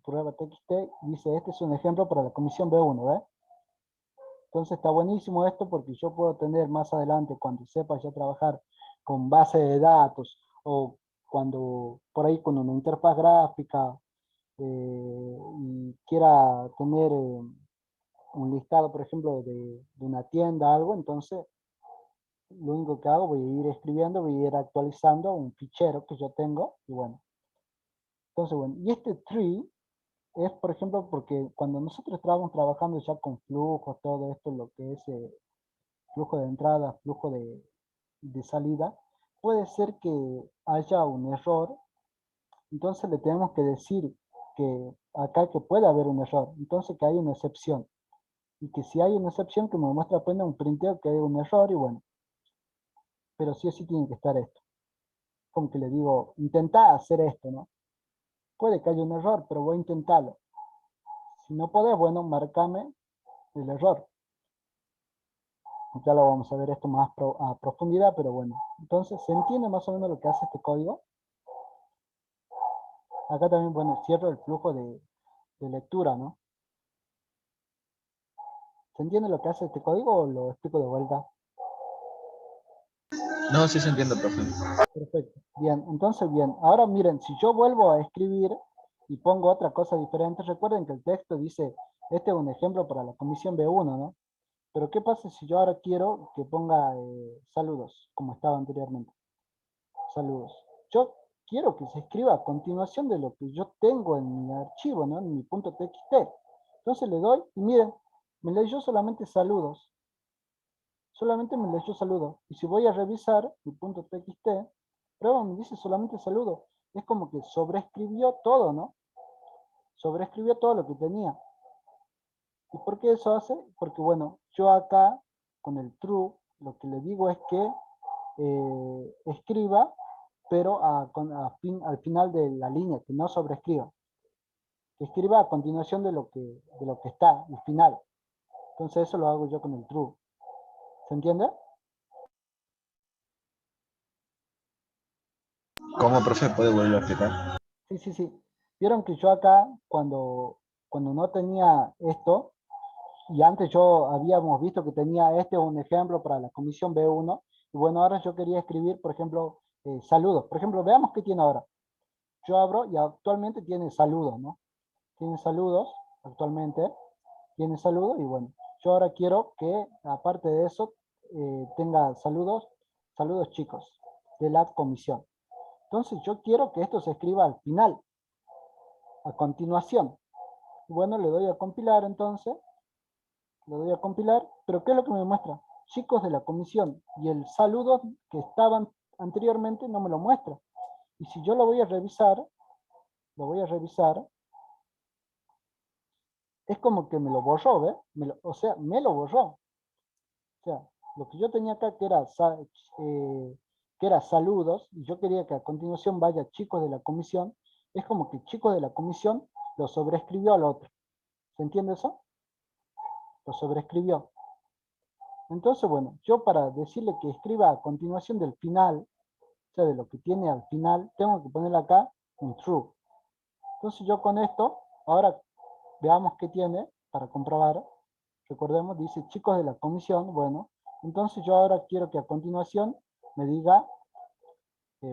Speaker 1: prueba TXT, dice, este es un ejemplo para la comisión B1, ¿ves? Entonces está buenísimo esto porque yo puedo tener más adelante, cuando sepa ya trabajar con base de datos, o cuando por ahí con una interfaz gráfica, y quiera tener un listado, por ejemplo, de una tienda, algo, entonces lo único que hago, voy a ir escribiendo, voy a ir actualizando un fichero que yo tengo, y bueno. Entonces, bueno, y este tree es, por ejemplo, porque cuando nosotros estábamos trabajando ya con flujos, todo esto, lo que es flujo de entrada, flujo de salida, puede ser que haya un error, entonces le tenemos que decir que acá que puede haber un error, entonces que hay una excepción, y que si hay una excepción que me muestra apenas un printeo que hay un error, y bueno, pero sí o sí tiene que estar esto. Como que le digo, intenta hacer esto, ¿no? Puede que haya un error, pero voy a intentarlo. Si no podés, bueno, marcame el error. Ya lo vamos a ver esto más a profundidad, pero bueno. Entonces, ¿se entiende más o menos lo que hace este código? Acá también, bueno, cierro el flujo de lectura, ¿no? ¿Se entiende lo que hace este código o lo explico de vuelta?
Speaker 2: No, sí se entiende, profe.
Speaker 1: Perfecto. Bien, entonces, bien. Ahora miren, si yo vuelvo a escribir y pongo otra cosa diferente, recuerden que el texto dice, este es un ejemplo para la comisión B1, ¿no? Pero ¿qué pasa si yo ahora quiero que ponga saludos, como estaba anteriormente? Saludos. Yo quiero que se escriba a continuación de lo que yo tengo en mi archivo, ¿no? En mi punto .txt. Entonces le doy y miren, me leyó solamente saludos. Solamente me leyó saludos. Y si voy a revisar mi punto .txt, prueba me dice solamente saludos. Es como que sobreescribió todo, ¿no? Sobreescribió todo lo que tenía. ¿Y por qué eso hace? Porque bueno, yo acá con el true lo que le digo es que escriba, pero al final de la línea, que no sobrescriba. Que escriba a continuación de lo que está, el final. Entonces eso lo hago yo con el true. ¿Se entiende?
Speaker 2: ¿Cómo, profe? ¿Puede volver a explicar?
Speaker 1: Sí, sí, sí. Vieron que yo acá, cuando no tenía esto, y antes yo habíamos visto que tenía un ejemplo para la comisión B1, y bueno, ahora yo quería escribir, por ejemplo, saludos. Por ejemplo, veamos qué tiene ahora. Yo abro y actualmente tiene saludos, ¿no? Tiene saludos, actualmente, tiene saludos, y bueno, yo ahora quiero que, aparte de eso, tenga saludos, saludos chicos, de la comisión. Entonces yo quiero que esto se escriba al final, a continuación. Bueno, le doy a compilar entonces, le doy a compilar, pero ¿qué es lo que me muestra? Chicos de la comisión, y el saludo que estaban anteriormente no me lo muestra. Y si yo lo voy a revisar, es como que me lo borró, ¿ves? O sea, me lo borró. O sea, lo que yo tenía acá que era saludos, y yo quería que a continuación vaya chicos de la comisión, es como que chicos de la comisión lo sobrescribió al otro. ¿Se entiende eso? Lo sobrescribió. Entonces, bueno, yo para decirle que escriba a continuación del final, o sea, de lo que tiene al final, tengo que ponerle acá un true. Entonces yo con esto, ahora veamos qué tiene para comprobar. Recordemos, dice chicos de la comisión. Bueno, entonces yo ahora quiero que a continuación me diga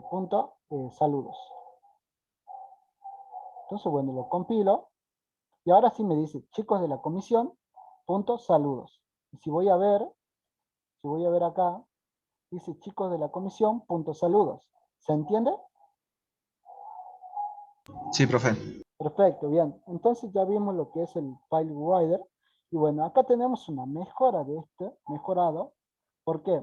Speaker 1: punto saludos. Entonces, bueno, lo compilo. Y ahora sí me dice chicos de la comisión, punto saludos. Y si voy a ver acá, dice chicos de la comisión, punto saludos. ¿Se entiende?
Speaker 2: Sí, profe.
Speaker 1: Perfecto, bien. Entonces ya vimos lo que es el file writer. Y bueno, acá tenemos una mejora de este, mejorado. ¿Por qué?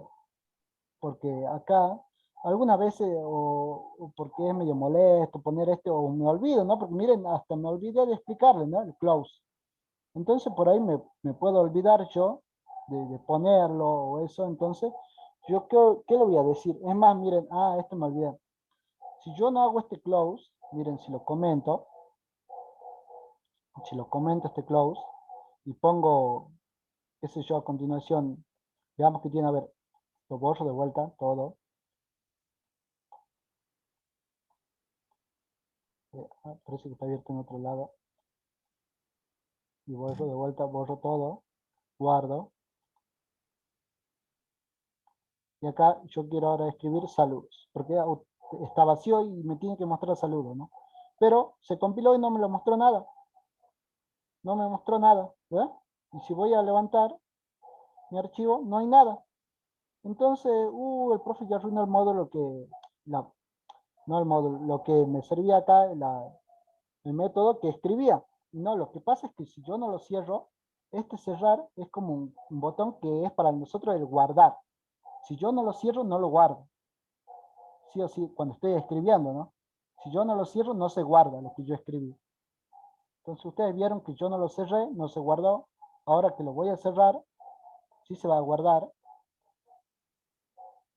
Speaker 1: Porque acá algunas veces o porque es medio molesto poner este o me olvido, ¿no? Porque miren, hasta me olvidé de explicarle, ¿no? El close. Entonces por ahí me puedo olvidar yo de ponerlo o eso. Entonces, yo ¿qué le voy a decir? Es más, miren, esto me olvidé. Si yo no hago este close, miren, si lo comento este close y pongo, qué sé yo, a continuación, veamos que tiene, a ver, lo borro de vuelta, todo. Parece que está abierto en otro lado. Y borro de vuelta, borro todo, guardo. Y acá yo quiero ahora escribir saludos, porque está vacío y me tiene que mostrar saludos, ¿no? Pero se compiló y no me lo mostró nada. No me mostró nada, ¿verdad? Y si voy a levantar mi archivo, no hay nada. Entonces, el profe ya arruinó el módulo no el módulo, lo que me servía acá, el método que escribía. No, lo que pasa es que si yo no lo cierro, este cerrar es como un botón que es para nosotros el guardar. Si yo no lo cierro, no lo guardo. Sí o sí, cuando estoy escribiendo, ¿no? Si yo no lo cierro, no se guarda lo que yo escribí. Entonces ustedes vieron que yo no lo cerré, no se guardó. Ahora que lo voy a cerrar, sí se va a guardar.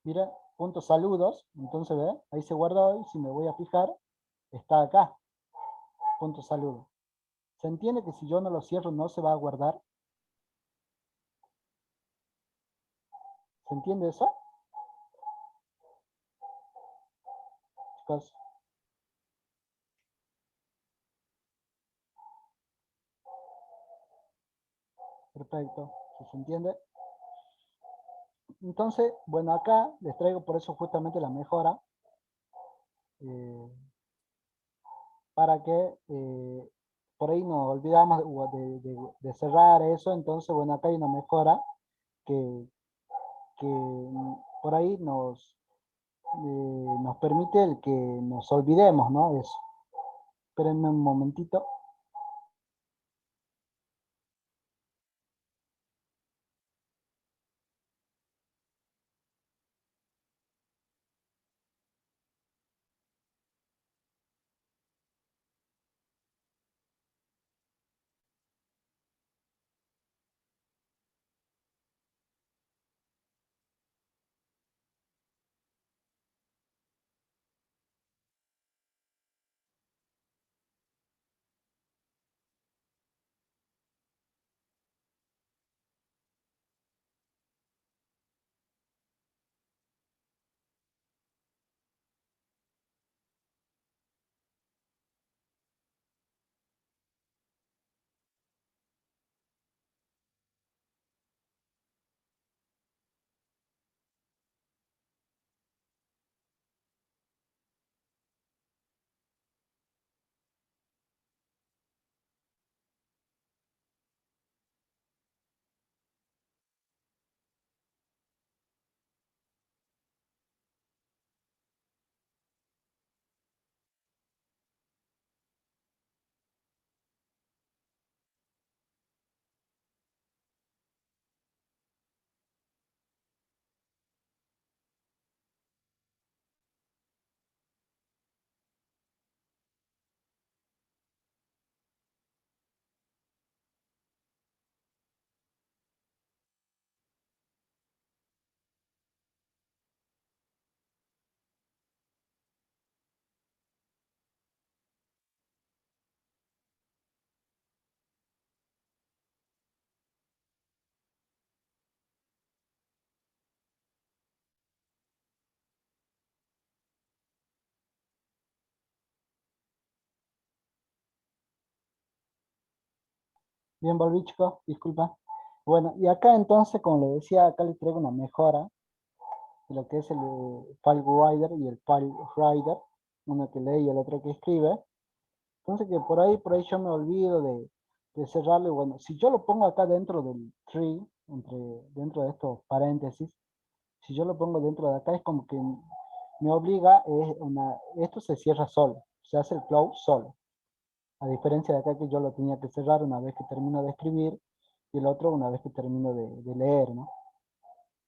Speaker 1: Mira, punto saludos. Entonces, ve, ahí se guardó y si me voy a fijar, está acá. Punto saludos. ¿Se entiende que si yo no lo cierro, no se va a guardar? ¿Se entiende eso? Chicos, perfecto. ¿Sí se entiende? Entonces, bueno, acá les traigo por eso justamente la mejora. eh, para que por ahí nos olvidamos de cerrar eso. Entonces, bueno, acá hay una mejora que por ahí nos permite el que nos olvidemos, ¿no? Eso. Espérenme un momentito. Bien, volví, chicos, disculpa. Bueno, y acá entonces, como le decía, acá les traigo una mejora de lo que es el file writer y el file writer, uno que lee y el otro que escribe. Entonces que por ahí yo me olvido de cerrarlo. Y bueno, si yo lo pongo acá dentro del tree, dentro de estos paréntesis, si yo lo pongo dentro de acá es como que me obliga, esto se cierra solo, se hace el close solo. A diferencia de acá que yo lo tenía que cerrar una vez que termino de escribir y el otro una vez que termino de leer, ¿no?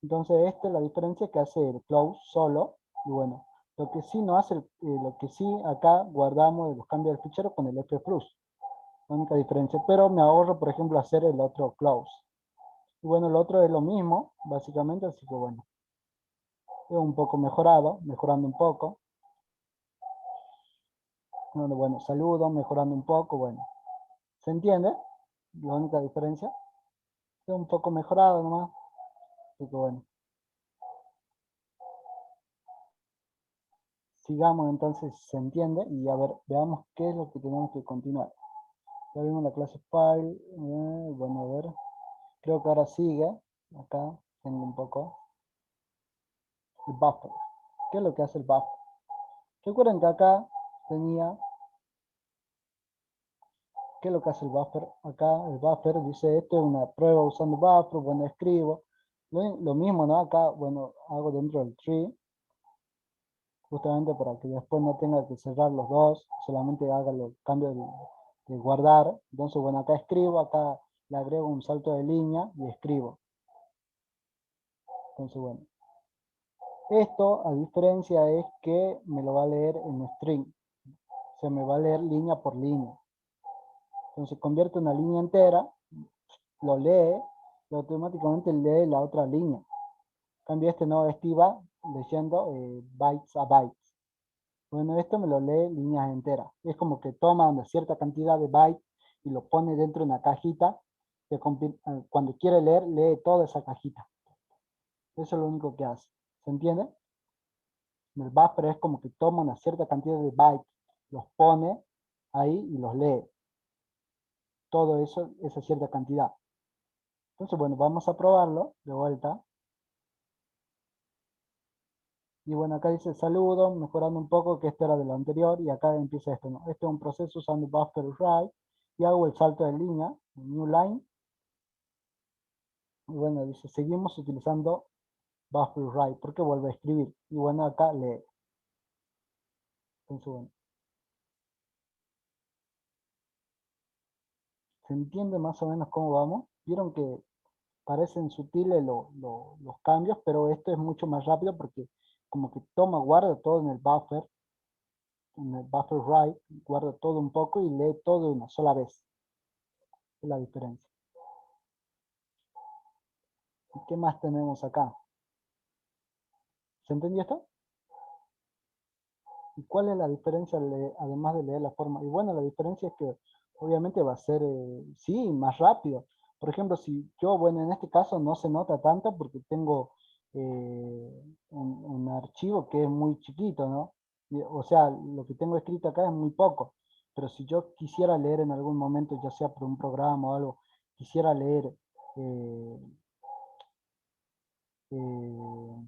Speaker 1: Entonces esta es la diferencia que hace el close solo. Y bueno, lo que sí no hace, lo que sí acá guardamos los cambios del fichero con el F plus. La única diferencia, pero me ahorro, por ejemplo, hacer el otro close. Y bueno, el otro es lo mismo, básicamente, así que bueno, es un poco mejorado, mejorando un poco. Bueno, saludo, mejorando un poco, bueno. ¿Se entiende? La única diferencia. Es un poco mejorado nomás. Así que bueno. Sigamos entonces, se entiende, y a ver, veamos qué es lo que tenemos que continuar. Ya vimos la clase file, bueno, a ver, creo que ahora sigue, acá tengo un poco, el buffer. ¿Qué es lo que hace el buffer? Recuerden que acá tenía, ¿qué es lo que hace el buffer? Acá el buffer dice, esto es una prueba usando buffer, bueno, escribo. Lo mismo, ¿no? Acá, bueno, hago dentro del tree, justamente para que después no tenga que cerrar los dos, solamente haga los cambios de guardar. Entonces, bueno, acá escribo, acá le agrego un salto de línea y escribo. Entonces, bueno, esto a diferencia es que me lo va a leer en string, se me va a leer línea por línea. Entonces convierte una línea entera, lo lee y automáticamente lee la otra línea. En cambio este no estiva leyendo bytes a bytes. Bueno, esto me lo lee líneas enteras. Es como que toma una cierta cantidad de bytes y lo pone dentro de una cajita que cuando quiere leer, lee toda esa cajita. Eso es lo único que hace. ¿Se entiende? El buffer es como que toma una cierta cantidad de bytes, los pone ahí y los lee. Todo eso, esa cierta cantidad. Entonces, bueno, vamos a probarlo de vuelta. Y bueno, acá dice saludo, mejorando un poco, que esto era de lo anterior, y acá empieza esto, ¿no? Este es un proceso usando buffer write, y hago el salto de línea, new line, y bueno, dice, seguimos utilizando buffer write, porque vuelve a escribir, y bueno, acá lee. Entonces, bueno, ¿se entiende más o menos cómo vamos? Vieron que parecen sutiles los cambios, pero esto es mucho más rápido porque como que toma, guarda todo en el buffer write, guarda todo un poco y lee todo de una sola vez. Es la diferencia. ¿Y qué más tenemos acá? ¿Se entendió esto? ¿Y cuál es la diferencia además de leer la forma? Y bueno, la diferencia es que obviamente va a ser, sí, más rápido. Por ejemplo, si yo, bueno, en este caso no se nota tanto porque tengo un archivo que es muy chiquito, ¿no? O sea, lo que tengo escrito acá es muy poco. Pero si yo quisiera leer en algún momento, ya sea por un programa o algo, quisiera leer eh, eh,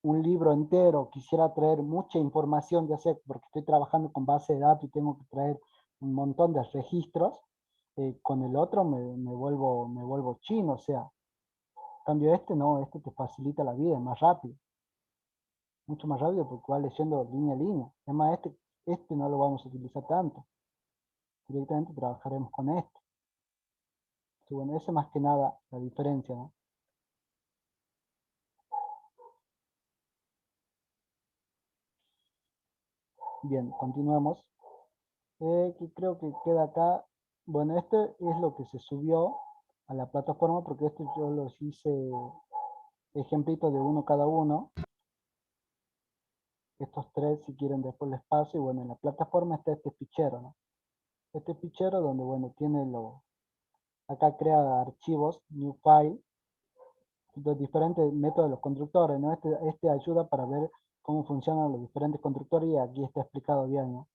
Speaker 1: un libro entero, quisiera traer mucha información, ya sé, porque estoy trabajando con base de datos y tengo que traer un montón de registros, con el otro me vuelvo chino, o sea, en cambio este no, este te facilita la vida, es más rápido, mucho más rápido porque va leyendo línea a línea. Además este no lo vamos a utilizar tanto, directamente trabajaremos con este. Entonces, bueno, esa es más que nada la diferencia, ¿no? Bien, continuamos. Que creo que queda acá. Bueno, este es lo que se subió a la plataforma porque esto yo los hice ejemplitos de uno cada uno. Estos tres, si quieren, después les paso. Y bueno, en la plataforma está este fichero, ¿no? Este fichero donde, bueno, tiene acá crea archivos, new file, los diferentes métodos de los constructores, ¿no? Este ayuda para ver cómo funcionan los diferentes constructores y aquí está explicado bien, ¿no?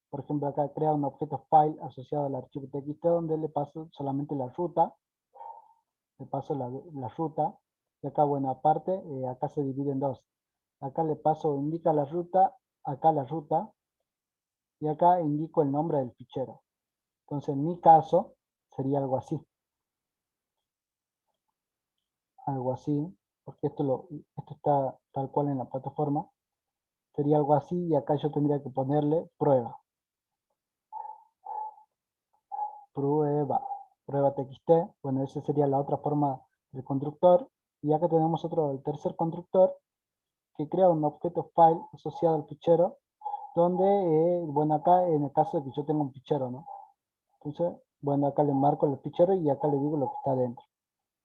Speaker 1: Por ejemplo, acá crea un objeto file asociado al archivo txt donde le paso solamente la ruta, le paso la ruta, y acá, bueno, aparte, acá se divide en dos. Acá le paso, indica la ruta, acá la ruta, y acá indico el nombre del fichero. Entonces, en mi caso, sería algo así, porque esto está tal cual en la plataforma, sería algo así, y acá yo tendría que ponerle prueba txt, bueno, esa sería la otra forma del constructor, y acá tenemos el tercer constructor, que crea un objeto file asociado al fichero, donde, bueno, acá en el caso de que yo tenga un fichero, ¿no? Entonces, bueno, acá le marco el fichero y acá le digo lo que está dentro.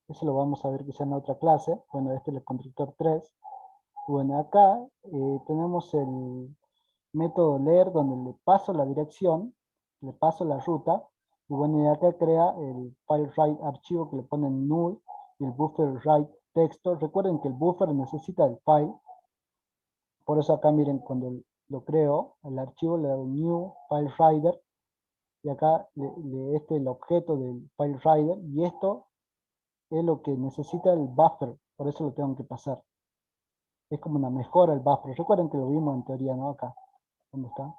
Speaker 1: Eso lo vamos a ver quizá en otra clase. Bueno, este es el constructor 3. Bueno, acá tenemos el método leer donde le paso la dirección, le paso la ruta, y bueno, y acá crea el file write archivo que le ponen null y el buffer write texto. Recuerden que el buffer necesita el file, por eso acá miren, cuando lo creo, el archivo le doy new file writer, y acá este es el objeto del file writer, y esto es lo que necesita el buffer, por eso lo tengo que pasar. Es como una mejora el buffer. Recuerden que lo vimos en teoría, ¿no? Acá. ¿Dónde está?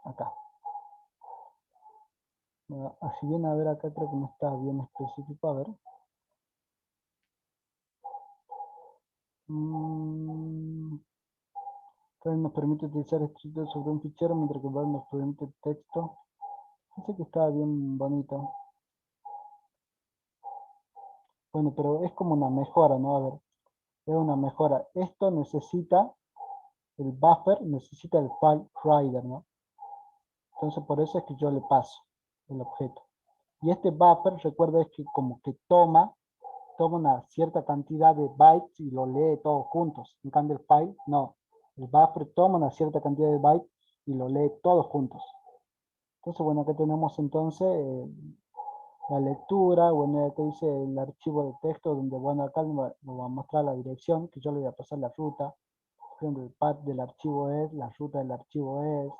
Speaker 1: Acá. Bueno, así bien, a ver, acá creo que no está bien específico. A ver. Entonces nos permite utilizar escrito sobre un fichero, mientras que Val nos permite texto. Dice que está bien bonito. Bueno, pero es como una mejora, ¿no? A ver, es una mejora. Esto necesita, el buffer necesita el file writer, ¿no? Entonces por eso es que yo le paso el objeto. Y este buffer, recuerda, es que como que toma una cierta cantidad de bytes y lo lee todos juntos. En cambio el file, no. El buffer toma una cierta cantidad de bytes y lo lee todos juntos. Entonces, bueno, acá tenemos entonces la lectura. Bueno, acá dice el archivo de texto, donde, bueno, acá nos va a mostrar la dirección, que yo le voy a pasar la ruta. Por ejemplo, el path del archivo es, la ruta del archivo es.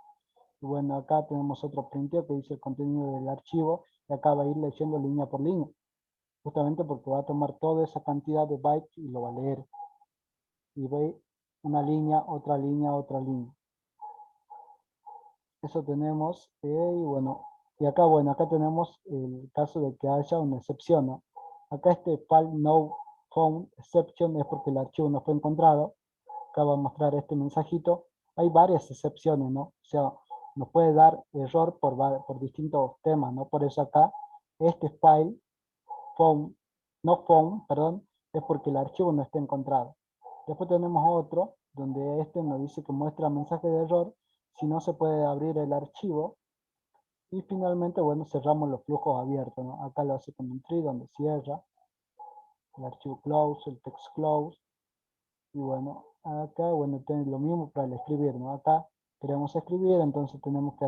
Speaker 1: Y bueno, acá tenemos otro printeo que dice el contenido del archivo, y acá va a ir leyendo línea por línea, justamente porque va a tomar toda esa cantidad de bytes y lo va a leer. Y ve una línea, otra línea, otra línea. Eso tenemos, y bueno, y acá, bueno, acá tenemos el caso de que haya una excepción, ¿no? Acá este file no found exception es porque el archivo no fue encontrado. Acá va a mostrar este mensajito. Hay varias excepciones, ¿no? O sea, nos puede dar error por distintos temas, ¿no? Por eso acá, este file found, no found, perdón, es porque el archivo no está encontrado. Después tenemos otro, donde este nos dice que muestra mensaje de error si no se puede abrir el archivo. Y finalmente, bueno, cerramos los flujos abiertos, ¿no? Acá lo hace con un tree donde cierra el archivo close, el text close. Y bueno, acá, bueno, tiene lo mismo para el escribir, ¿no? Acá queremos escribir, entonces tenemos que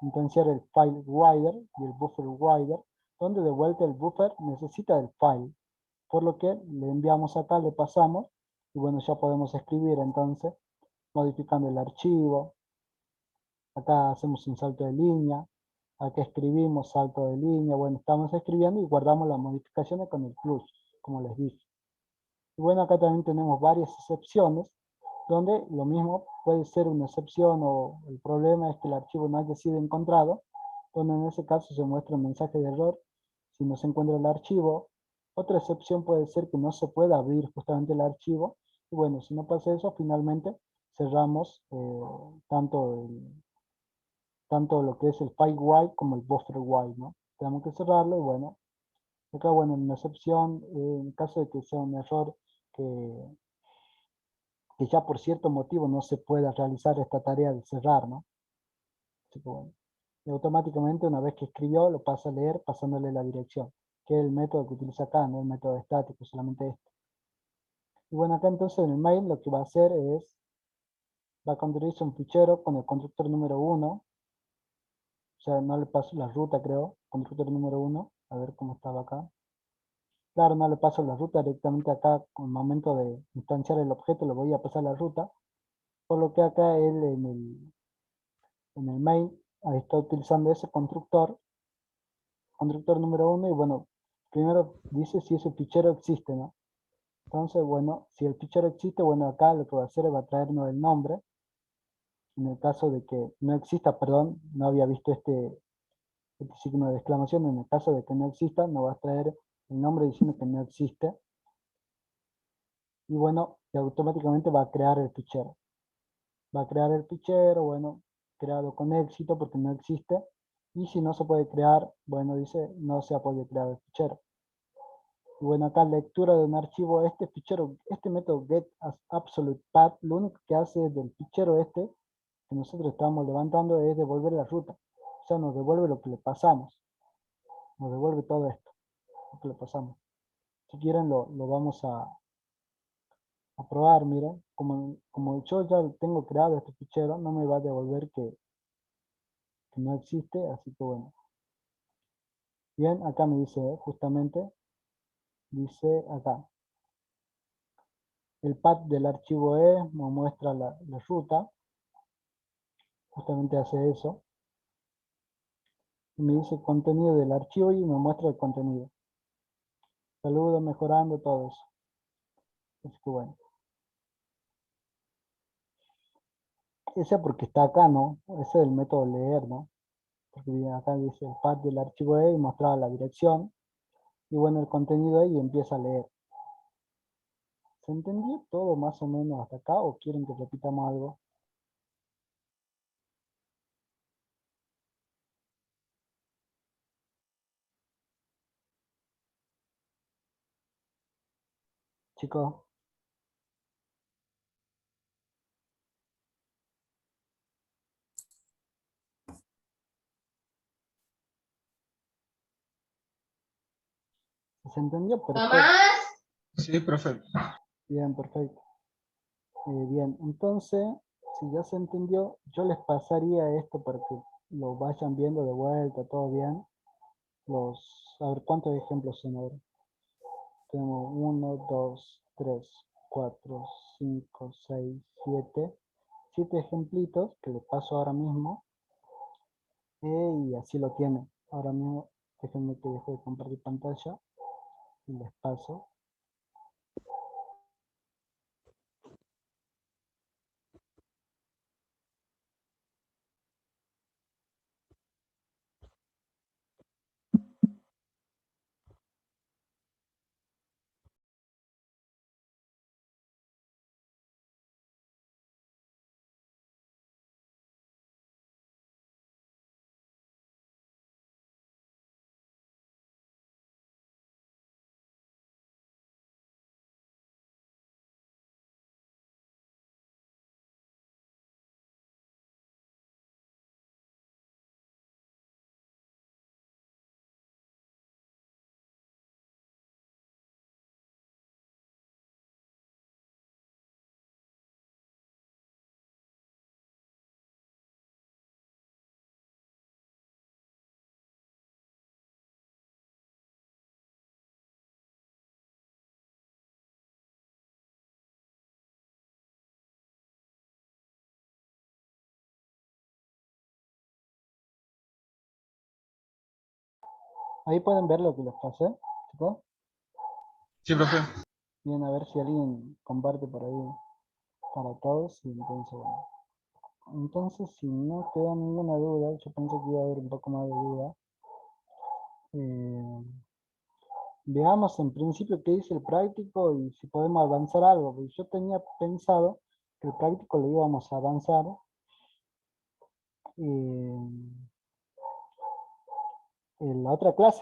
Speaker 1: intensiar el file writer y el buffer writer, donde de vuelta el buffer necesita el file, por lo que le enviamos acá, le pasamos, y bueno, ya podemos escribir entonces, modificando el archivo. Acá hacemos un salto de línea, acá escribimos salto de línea, bueno, estamos escribiendo y guardamos las modificaciones con el plus, como les dije. Y bueno, acá también tenemos varias excepciones, donde lo mismo puede ser una excepción o el problema es que el archivo no haya sido encontrado, donde en ese caso se muestra un mensaje de error si no se encuentra el archivo. Otra excepción puede ser que no se pueda abrir justamente el archivo, y bueno, si no pasa eso, finalmente cerramos tanto lo que es el file write como el buffer write, ¿no? Tenemos que cerrarlo y bueno, acá, bueno, en una excepción, en caso de que sea un error que, que ya por cierto motivo no se pueda realizar esta tarea de cerrar, ¿no? Así que bueno, y automáticamente una vez que escribió lo pasa a leer pasándole la dirección, que es el método que utiliza acá, no el método estático, solamente este. Y bueno, acá entonces en el main lo que va a hacer es, va a construirse un fichero con el constructor número 1, o sea, no le paso la ruta, creo, constructor número 1, a ver cómo estaba acá. Claro, no le paso la ruta directamente acá, con el momento de instanciar el objeto le voy a pasar la ruta. Por lo que acá él en el main ahí está utilizando ese constructor número uno, y bueno, primero dice si ese fichero existe, ¿no? Entonces, bueno, si el fichero existe, bueno, acá lo que va a hacer es va a traernos el nombre. En el caso de que no exista, perdón, no había visto este signo de exclamación. En el caso de que no exista, nos va a traer el nombre diciendo que no existe. Y bueno, y automáticamente va a crear el fichero. Va a crear el fichero, bueno, creado con éxito porque no existe. Y si no se puede crear, bueno, dice no se ha podido crear el fichero. Y bueno, acá lectura de un archivo, este fichero, este método get as absolute path, lo único que hace del fichero este que nosotros estamos levantando es devolver la ruta. O sea, nos devuelve lo que le pasamos. Nos devuelve todo esto, lo que le pasamos. Si quieren lo vamos a probar, miren. Como yo ya tengo creado este fichero, no me va a devolver que no existe, así que bueno. Bien, acá me dice, justamente, dice acá, el path del archivo me muestra la ruta, justamente hace eso. Y me dice contenido del archivo y me muestra el contenido. Saludos, mejorando, todo eso. Así que bueno. Ese porque está acá, ¿no? Ese es el método leer, ¿no? Porque viene acá dice el path del archivo y mostraba la dirección. Y bueno, el contenido y empieza a leer. ¿Se entendió todo más o menos hasta acá o quieren que repitamos algo? Chicos, ¿se entendió? Perfecto.
Speaker 2: Sí, profe.
Speaker 1: Bien, perfecto. Bien, entonces, si ya se entendió, yo les pasaría esto para que lo vayan viendo de vuelta, todo bien. A ver, ¿cuántos ejemplos son ahora? Tenemos uno, 2, 3, 4, 5, 6, 7. 7 ejemplitos que les paso ahora mismo. Y así lo tienen. Ahora mismo, déjenme que deje de compartir pantalla y les paso. Ahí pueden ver lo que les pasé, chicos.
Speaker 2: Sí, profe.
Speaker 1: Bien, a ver si alguien comparte por ahí para todos. Y entonces, bueno. Entonces, si no queda ninguna duda, yo pensé que iba a haber un poco más de duda. Eh, Veamos en principio qué dice el práctico y si podemos avanzar algo. Porque yo tenía pensado que el práctico lo íbamos a avanzar en la otra clase.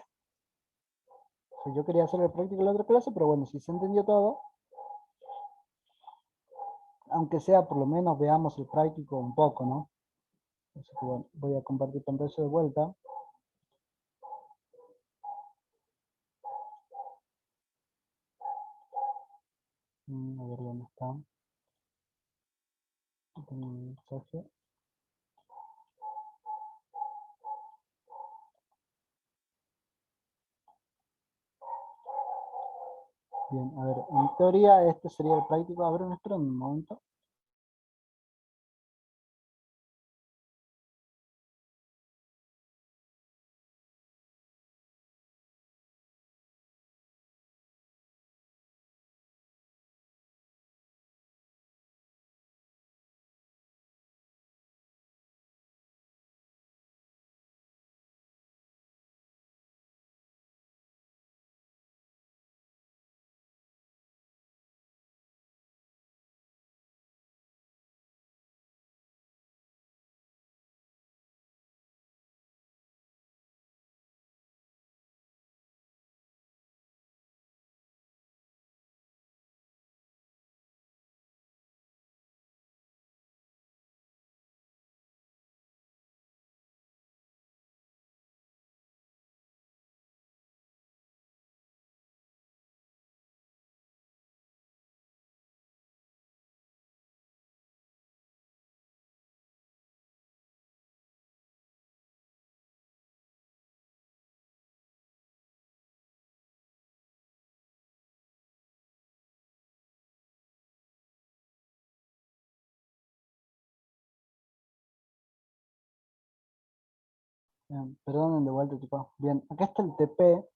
Speaker 1: O sea, yo quería hacer el práctico en la otra clase, pero bueno, si se entendió todo, aunque sea por lo menos veamos el práctico un poco, ¿no? Así que bueno, voy a compartir pantalla de vuelta. A ver dónde está. Tengo un mensaje. Bien, a ver, en teoría este sería el práctico. A ver, me espera un momento. Perdonen de vuelta, tipo. Bien, acá está el TP.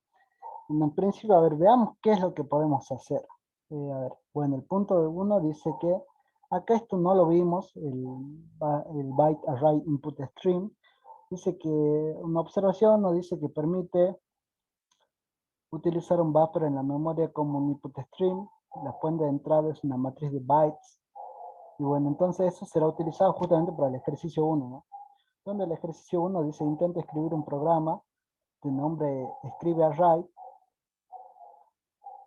Speaker 1: En principio, a ver, veamos qué es lo que podemos hacer. A ver, bueno, el punto de uno dice que acá esto no lo vimos, el byte array input stream. Dice que una observación nos dice que permite utilizar un buffer en la memoria como un input stream. La fuente de entrada es una matriz de bytes. Y bueno, entonces eso será utilizado justamente para el ejercicio uno, ¿no? Donde el ejercicio uno dice intenta escribir un programa de nombre escribe array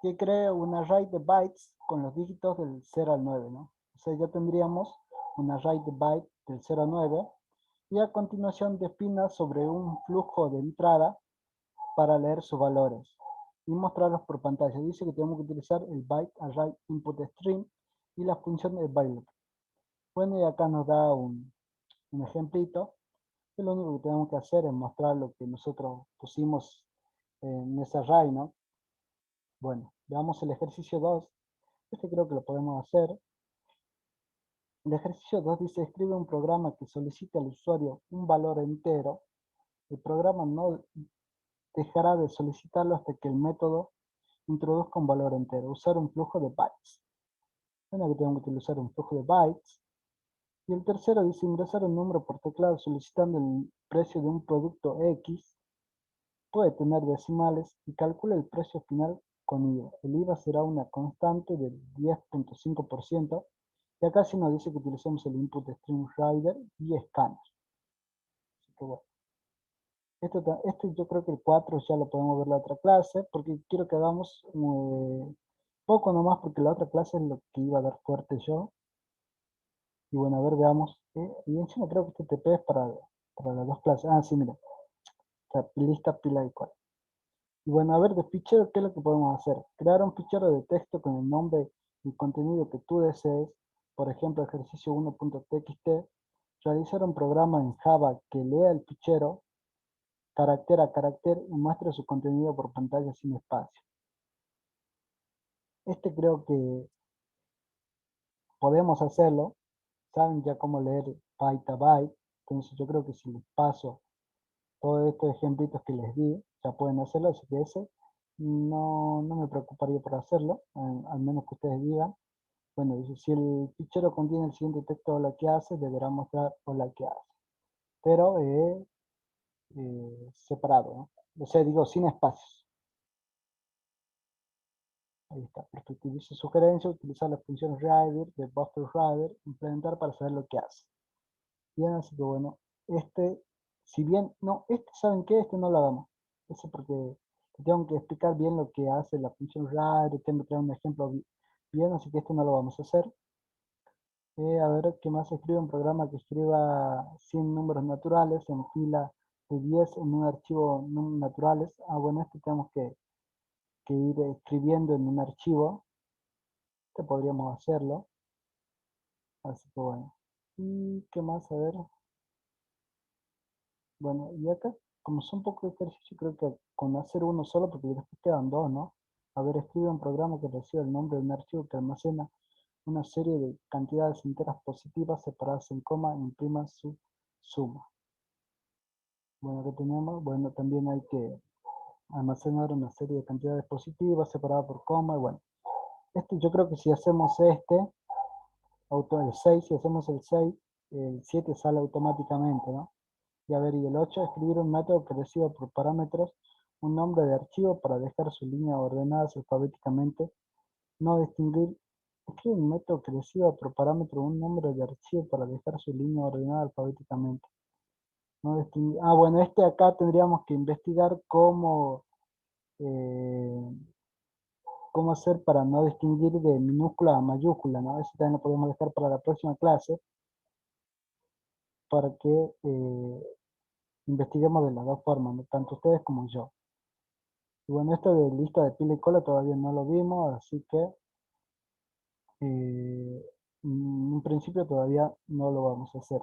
Speaker 1: que cree un array de bytes con los dígitos del 0 al 9, ¿no? O sea, ya tendríamos un array de bytes del 0 al 9 y a continuación defina sobre un flujo de entrada para leer sus valores y mostrarlos por pantalla. Dice que tenemos que utilizar el byte array input stream y la función de byloop. Bueno, y acá nos da un ejemplito, que lo único que tenemos que hacer es mostrar lo que nosotros pusimos en ese array, ¿no? Bueno, veamos el ejercicio 2. Este creo que lo podemos hacer. El ejercicio 2 dice, escribe un programa que solicite al usuario un valor entero. El programa no dejará de solicitarlo hasta que el método introduzca un valor entero. Usar un flujo de bytes. Bueno, que tengo que utilizar un flujo de bytes. Y el tercero dice, ingresar un número por teclado solicitando el precio de un producto X. Puede tener decimales y calcula el precio final con IVA. El IVA será una constante del 10.5%. Y acá sí nos dice que utilicemos el input stream rider y scanner. Así que bueno. Esto yo creo que el 4 ya lo podemos ver en la otra clase, porque quiero que hagamos poco nomás, porque la otra clase es lo que iba a dar fuerte yo. Y bueno, a ver, veamos. Y encima creo que este TP es para las dos clases. Ah, sí, mira. Está lista, pila y cual. Y bueno, a ver, de fichero, ¿qué es lo que podemos hacer? Crear un fichero de texto con el nombre y contenido que tú desees. Por ejemplo, ejercicio 1.txt. Realizar un programa en Java que lea el fichero carácter a carácter y muestre su contenido por pantalla sin espacio. Este creo que podemos hacerlo. Saben ya cómo leer byte a byte. Entonces yo creo que si les paso todos estos ejemplitos que les di, ya pueden hacerlo. Así que ese no me preocuparía por hacerlo, al menos que ustedes digan. Bueno, dice, si el fichero contiene el siguiente texto hola que hace, deberá mostrar hola que hace. Pero separado, ¿no? O sea, digo, sin espacios. Ahí está, perfecto. Y dice sugerencia, utilizar la función rider de buffer rider, implementar para saber lo que hace. Bien, así que bueno, si bien, no, ¿saben qué? Este no lo hagamos. Eso porque tengo que explicar bien lo que hace la función rider, tengo que traer un ejemplo bien, así que este no lo vamos a hacer. A ver, ¿qué más escribe? Un programa que escriba 100 números naturales en fila de 10 en un archivo naturales. Ah, bueno, este tenemos que ir escribiendo en un archivo. Este podríamos hacerlo. Así que bueno. ¿Y qué más? A ver. Bueno, y acá, como son poco de ejercicio, creo que con hacer uno solo, porque después quedan dos, ¿no? A ver, escribe un programa que recibe el nombre de un archivo que almacena una serie de cantidades enteras positivas separadas en coma e imprima su suma. Bueno, ¿qué tenemos? Bueno, también hay que almacenar una serie de cantidades positivas separadas por coma. Y bueno, yo creo que si hacemos el 6, si hacemos el 7 sale automáticamente, ¿no? Y a ver, y el 8, escribir un método que reciba por parámetros un nombre de archivo para dejar sus líneas ordenadas alfabéticamente. No distinguir, escribir un método que reciba por parámetro un nombre de archivo para dejar su línea ordenada alfabéticamente. No distinguir. Ah, bueno, acá tendríamos que investigar eh, cómo hacer para no distinguir de minúscula a mayúscula, ¿no? Eso también lo podemos dejar para la próxima clase, para que investiguemos de las dos formas, ¿no? Tanto ustedes como yo. Y bueno, esto de lista de pila y cola todavía no lo vimos, así que en un principio todavía no lo vamos a hacer.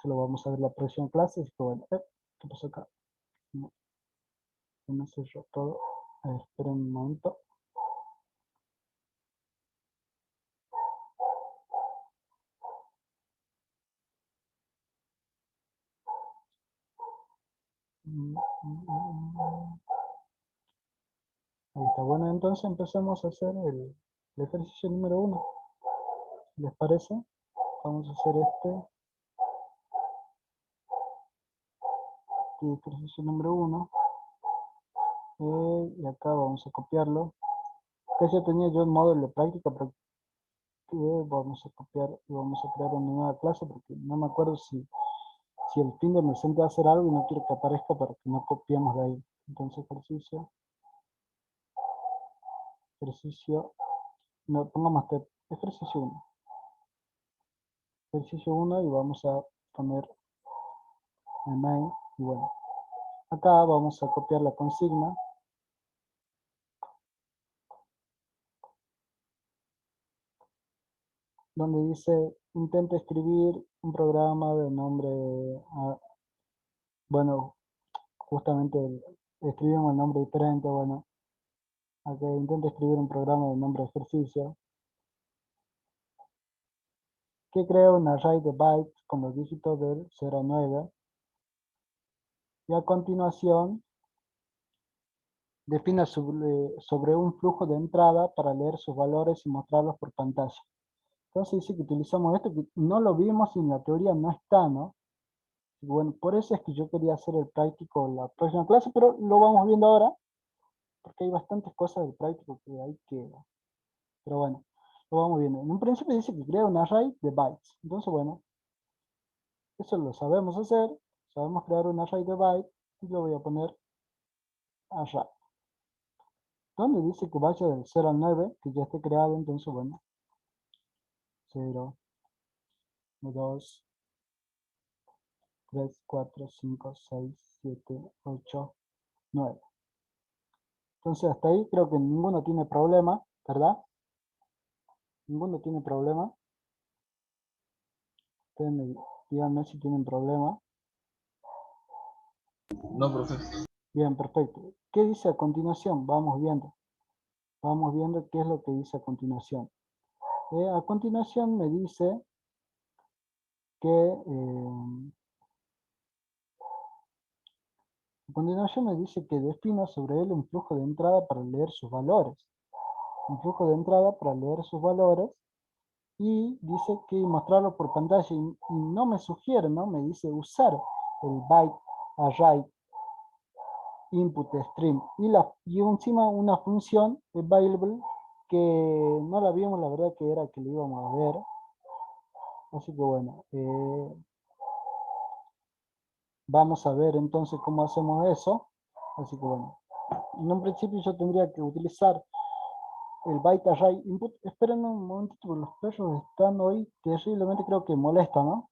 Speaker 1: Se lo vamos a ver la próxima clase, así que bueno, ¿qué pasó acá? No, se me cerró todo. A ver, esperen un momento. Ahí está. Bueno, entonces empecemos a hacer el ejercicio número 1. ¿Les parece? Vamos a hacer este ejercicio número 1. Y acá vamos a copiarlo. Que ya tenía yo un módulo de práctica, pero que vamos a copiar y vamos a crear una nueva clase porque no me acuerdo si el fin de me senté a hacer algo y no quiero que aparezca para que no copiemos de ahí. Entonces ejercicio, no, pongamos ejercicio 1. Ejercicio 1 y vamos a poner el main y bueno. Acá vamos a copiar la consigna. Donde dice, intenta escribir un programa de nombre, bueno, justamente escribimos el nombre diferente, bueno, acá intenta escribir un programa de nombre ejercicio, que crea un array de bytes con los dígitos del 0 a 9, y a continuación defina sobre un flujo de entrada para leer sus valores y mostrarlos por pantalla. Entonces dice que utilizamos esto, que no lo vimos y en la teoría no está, ¿no? Bueno, por eso es que yo quería hacer el práctico la próxima clase, pero lo vamos viendo ahora, porque hay bastantes cosas del práctico que hay que... Pero bueno, lo vamos viendo. En un principio dice que crea un array de bytes. Entonces, bueno, eso lo sabemos hacer. Sabemos crear un array de bytes y lo voy a poner array. Donde dice que vaya del 0 al 9, que ya esté creado, entonces, bueno, 0, 2, 3, 4, 5, 6, 7, 8, 9. Entonces hasta ahí creo que ninguno tiene problema, ¿verdad? Ninguno tiene problema. Ustedes díganme si tienen problema.
Speaker 2: No, profe.
Speaker 1: Bien, perfecto. ¿Qué dice a continuación? Vamos viendo. Vamos viendo qué es lo que dice a continuación. A continuación me dice que... a continuación me dice que defina sobre él un flujo de entrada para leer sus valores. Un flujo de entrada para leer sus valores. Y dice que mostrarlo por pantalla. Y no me sugiere, ¿no? Me dice usar el byte array input stream y encima una función available que no la vimos, la verdad que era que lo íbamos a ver, así que bueno, vamos a ver entonces cómo hacemos eso, así que bueno, en un principio yo tendría que utilizar el byte array input. Esperen un momentito porque los perros están hoy terriblemente, creo que molestan, ¿no?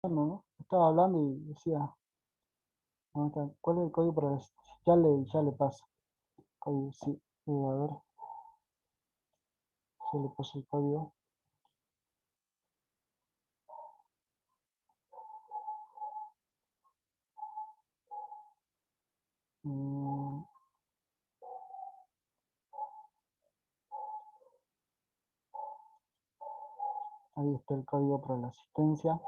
Speaker 1: Bueno, ¿no? Estaba hablando y decía, ¿dónde está? ¿Cuál es el código para esto? Ya le paso. Código, sí. A ver, ya le paso el código. Mm, ahí está el código para la asistencia.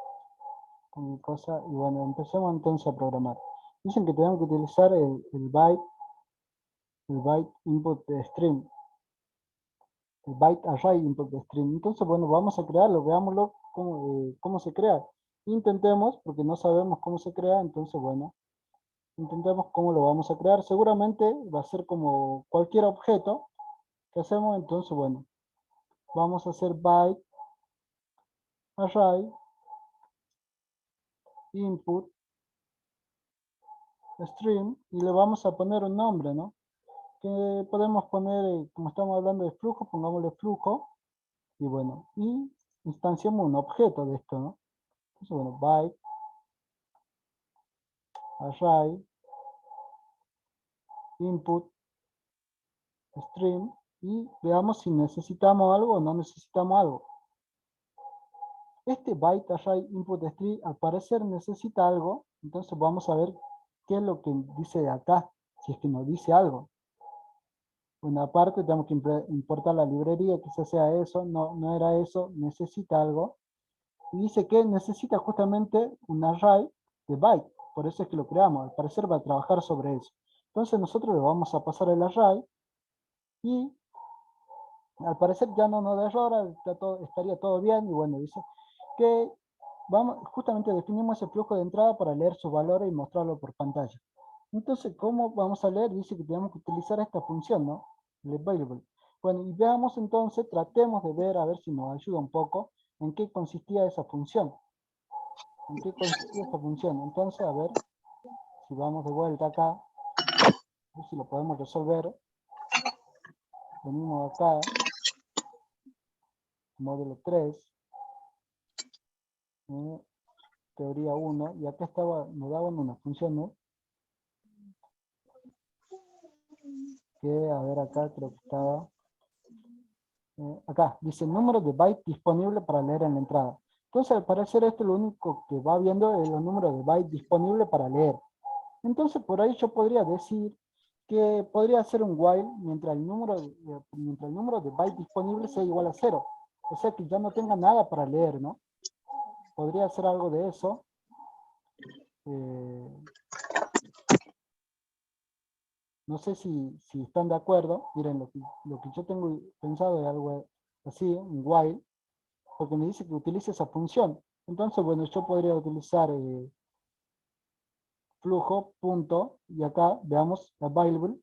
Speaker 1: Con mi cosa. Y bueno, empecemos entonces a programar. Dicen que tenemos que utilizar el byte input de stream. El byte array input de stream. Entonces, bueno, vamos a crearlo. Veámoslo cómo se crea. Intentemos, porque no sabemos cómo se crea. Entonces, bueno, Intentemos cómo lo vamos a crear. Seguramente va a ser como cualquier objeto que hacemos. Entonces, bueno, vamos a hacer byte array input stream y le vamos a poner un nombre, ¿no? Que podemos poner, como estamos hablando de flujo, pongámosle flujo y bueno, y instanciamos un objeto de esto, ¿no? Entonces, bueno, byte array input stream y veamos si necesitamos algo o no necesitamos algo. Este byte array input stream al parecer necesita algo, entonces vamos a ver qué es lo que dice acá, si es que nos dice algo. Bueno, aparte tenemos que importar la librería, quizás sea eso, no, no era eso, necesita algo. Y dice que necesita justamente un array de byte, por eso es que lo creamos, al parecer va a trabajar sobre eso. Entonces nosotros le vamos a pasar el array y al parecer ya no nos da error, estaría todo bien y bueno, dice que justamente definimos ese flujo de entrada para leer sus valores y mostrarlo por pantalla. Entonces, ¿cómo vamos a leer? Dice que tenemos que utilizar esta función, ¿no? El available. Bueno, y veamos entonces, tratemos de ver, a ver si nos ayuda un poco, en qué consistía esa función. ¿En qué consistía esa función? Entonces, a ver, si vamos de vuelta acá, a ver si lo podemos resolver. Venimos acá, módulo 3, teoría 1, y acá me daban una función, ¿no? Que, a ver, acá creo que estaba, acá, dice número de bytes disponible para leer en la entrada. Entonces, al parecer, esto lo único que va viendo es los números de bytes disponibles para leer. Entonces, por ahí yo podría decir que podría ser un while mientras el número de bytes disponibles sea igual a 0. O sea que ya no tenga nada para leer, ¿no? Podría hacer algo de eso. Eh, no sé si están de acuerdo. Miren, lo que yo tengo pensado es algo así, un while, porque me dice que utilice esa función. Entonces, bueno, yo podría utilizar flujo, punto, y acá veamos available,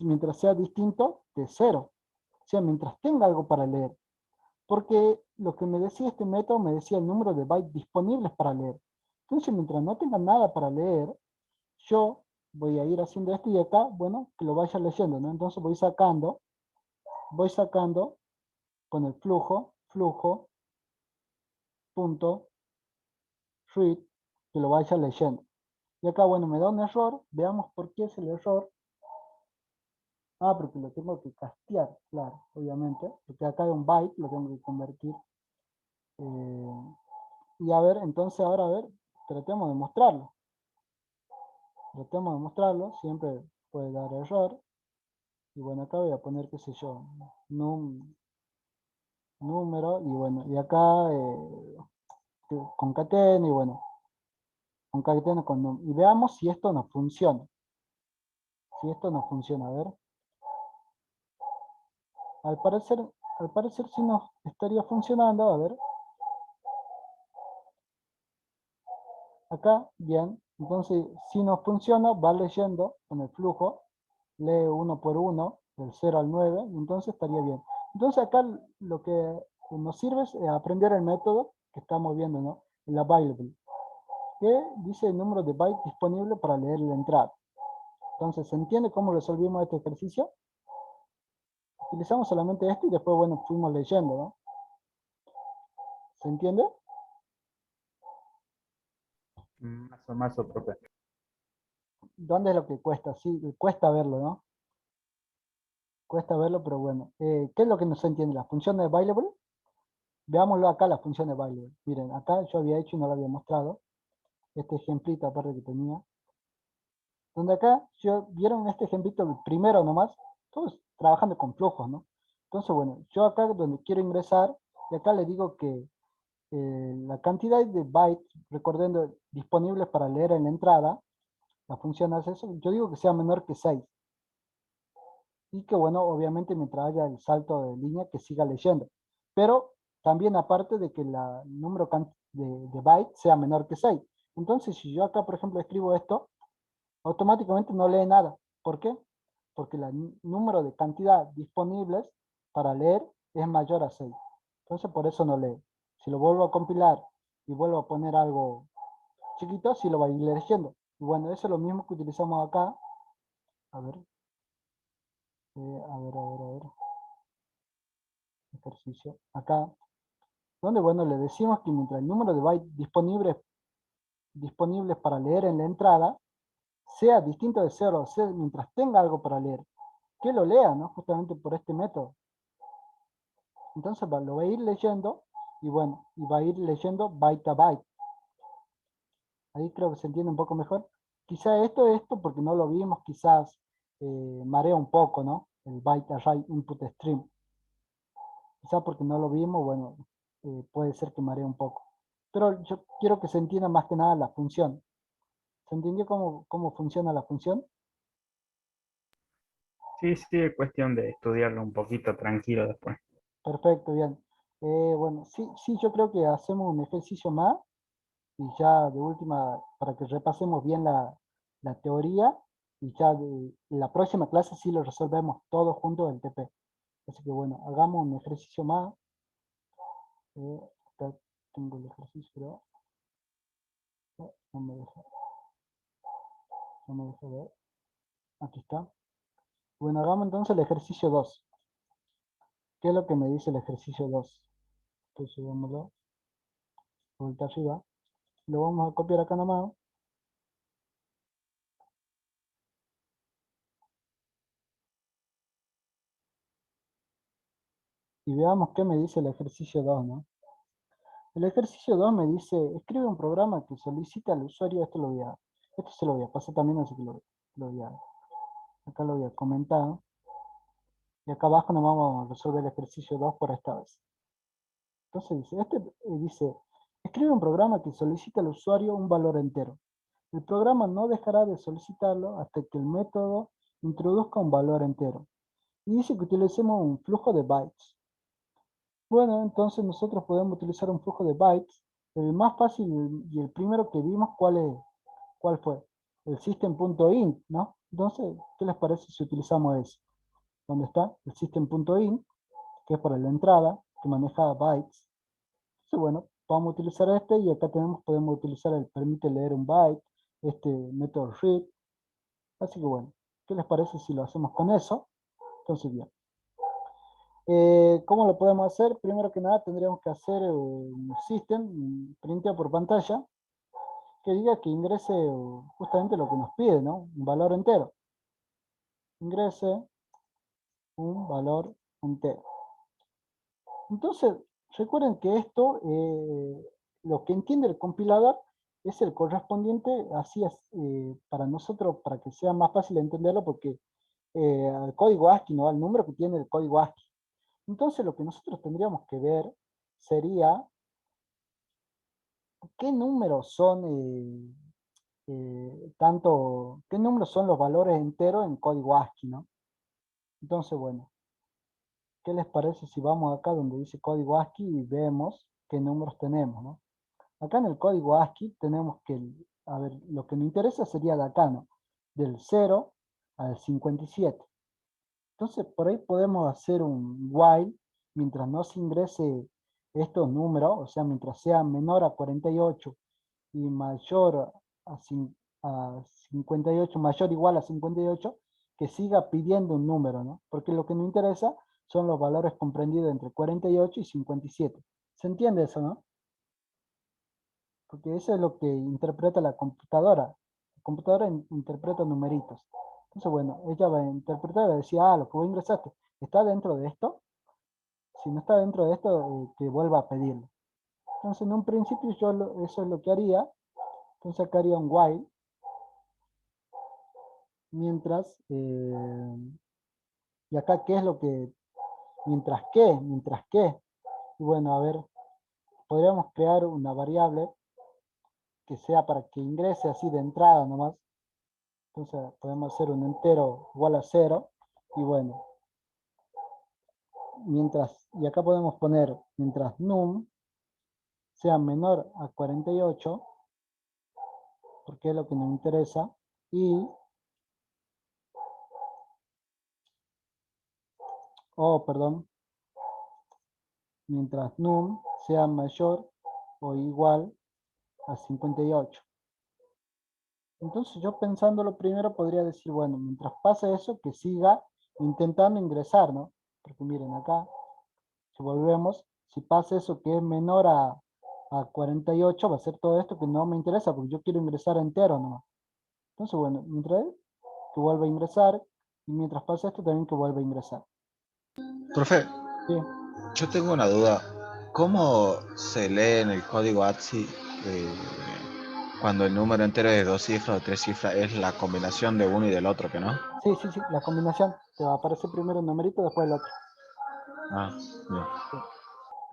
Speaker 1: mientras sea distinto de 0. O sea, mientras tenga algo para leer. Porque lo que me decía este método me decía el número de bytes disponibles para leer. Entonces, mientras no tenga nada para leer, yo voy a ir haciendo esto y acá, bueno, que lo vaya leyendo, ¿no? Entonces voy sacando con el flujo, punto, read, que lo vaya leyendo. Y acá, bueno, me da un error, veamos por qué es el error. Ah, porque lo tengo que castear, claro, obviamente, porque acá hay un byte, lo tengo que convertir. Y a ver, entonces ahora, a ver, tratemos de mostrarlo. Tratemos de mostrarlo, siempre puede dar error. Y bueno, acá voy a poner, qué sé yo, número, y bueno, y acá concatena, y bueno, concatena con num. Y veamos si esto no funciona. Si esto no funciona, a ver. Al parecer, al parecer sí nos estaría funcionando, a ver. Acá, bien. Entonces, si nos funciona, va leyendo con el flujo, lee uno por uno, del 0 al 9, y entonces estaría bien. Entonces acá lo que nos sirve es aprender el método que estamos viendo, ¿no? El available, que dice el número de bytes disponible para leer la entrada. Entonces, ¿se entiende cómo resolvimos este ejercicio? Utilizamos solamente esto y después, bueno, fuimos leyendo, ¿no? ¿Se entiende?
Speaker 3: Más o profe.
Speaker 1: ¿Dónde es lo que cuesta? Sí, cuesta verlo, ¿no? Cuesta verlo, pero bueno. ¿Qué es lo que no se entiende? ¿La función de available? Veámoslo acá, la función de available. Miren, acá yo había hecho y no lo había mostrado. Este ejemplito aparte que tenía. Donde acá, vieron este ejemplito el primero nomás, todos trabajando con flujos, ¿no? Entonces, bueno, yo acá donde quiero ingresar, y acá le digo que la cantidad de bytes, recordando, disponibles para leer en la entrada, la función hace eso, yo digo que sea menor que 6. Y que bueno, obviamente mientras haya el salto de línea, que siga leyendo. Pero también aparte de que el número de bytes sea menor que 6. Entonces, si yo acá, por ejemplo, escribo esto, automáticamente no lee nada. ¿Por qué? Porque el número de cantidad disponibles para leer es mayor a 6. Entonces por eso no lee. Si lo vuelvo a compilar y vuelvo a poner algo chiquito, sí lo va a ir leyendo. Y bueno, eso es lo mismo que utilizamos acá. A ver, a ver. Ejercicio. Acá, donde bueno, le decimos que mientras el número de bytes disponibles para leer en la entrada sea distinto de 0 a 0, mientras tenga algo para leer, que lo lea, ¿no? Justamente por este método. Entonces lo va a ir leyendo y bueno, y va a ir leyendo byte a byte. Ahí creo que se entiende un poco mejor. Quizá esto porque no lo vimos, quizás marea un poco, ¿no? El byte array input stream. Quizá porque no lo vimos, bueno, puede ser que marea un poco. Pero yo quiero que se entienda más que nada la función. ¿Se entendió cómo funciona la función?
Speaker 3: Sí, sí, es cuestión de estudiarlo un poquito tranquilo después.
Speaker 1: Perfecto, bien. Bueno, sí, yo creo que hacemos un ejercicio más y ya de última, para que repasemos bien la teoría y ya en la próxima clase sí lo resolvemos todos juntos el TP. Así que bueno, hagamos un ejercicio más. Acá tengo el ejercicio, pero no me deja ver. Aquí está. Bueno, hagamos entonces el ejercicio 2. ¿Qué es lo que me dice el ejercicio 2? Entonces, subámoslo, vuelta arriba. Lo vamos a copiar acá nomás. Y veamos qué me dice el ejercicio 2, ¿no? El ejercicio 2 me dice, escribe un programa que solicita al usuario, esto se lo voy a pasar también, así que acá lo voy a comentar. Y acá abajo nos vamos a resolver el ejercicio 2 por esta vez. Entonces dice, escribe un programa que solicita al usuario un valor entero. El programa no dejará de solicitarlo hasta que el método introduzca un valor entero. Y dice que utilicemos un flujo de bytes. Bueno, entonces nosotros podemos utilizar un flujo de bytes. El más fácil y el primero que vimos, ¿cuál fue? El system.int, ¿no? Entonces, ¿qué les parece si utilizamos eso? ¿Dónde está? El system.int, que es para la entrada, que maneja bytes. Entonces, bueno, vamos a utilizar este y acá podemos utilizar el permite leer un byte, este método read. Así que bueno, ¿qué les parece si lo hacemos con eso? Entonces, bien. ¿Cómo lo podemos hacer? Primero que nada tendríamos que hacer un system, un printeo por pantalla, que diga que ingrese justamente lo que nos pide, ¿no? Un valor entero. Ingrese un valor entero. Entonces, recuerden que esto, lo que entiende el compilador, es el correspondiente, así es, para nosotros, para que sea más fácil entenderlo, porque el código ASCII, ¿no? El número que tiene el código ASCII. Entonces, lo que nosotros tendríamos que ver sería qué números son qué números son los valores enteros en código ASCII, ¿no? Entonces, bueno, ¿qué les parece si vamos acá donde dice código ASCII y vemos qué números tenemos, ¿no? Acá en el código ASCII tenemos que, a ver, lo que me interesa sería de acá, ¿no? Del 0 al 57. Entonces, por ahí podemos hacer un while mientras no se ingrese estos números, o sea, mientras sea menor a 48 y mayor a 58, mayor o igual a 58, que siga pidiendo un número, ¿no? Porque lo que nos interesa son los valores comprendidos entre 48 y 57. ¿Se entiende eso, no? Porque eso es lo que interpreta la computadora. La computadora interpreta numeritos. Entonces, bueno, ella va a interpretar y va a decir, lo que vos ingresaste, ¿está dentro de esto? Si no está dentro de esto, que vuelva a pedirlo. Entonces, en un principio eso es lo que haría. Entonces acá haría un while. Mientras, y acá qué es lo que, mientras qué. Y bueno, a ver, podríamos crear una variable que sea para que ingrese así de entrada nomás. Entonces podemos hacer un entero igual a 0. Y bueno, y acá podemos poner, mientras num sea menor a 48, porque es lo que nos interesa, y, perdón, mientras num sea mayor o igual a 58. Entonces yo pensándolo primero podría decir, bueno, mientras pase eso, que siga intentando ingresar, ¿no? Porque miren acá, si volvemos, si pasa eso que es menor a 48, va a ser todo esto que no me interesa, porque yo quiero ingresar entero, ¿no? Entonces, bueno, mientras que vuelva a ingresar, y mientras pasa esto también que vuelva a ingresar.
Speaker 2: Profe,
Speaker 1: Sí.
Speaker 2: yo tengo una duda. ¿Cómo se lee en el código ATSI cuando el número entero es de 2 cifras o 3 cifras? Es la combinación de uno y del otro, ¿que no?
Speaker 1: Sí, sí, sí, la combinación. Te va a aparecer primero un numerito, después el otro.
Speaker 2: Ah, bien.
Speaker 1: Sí.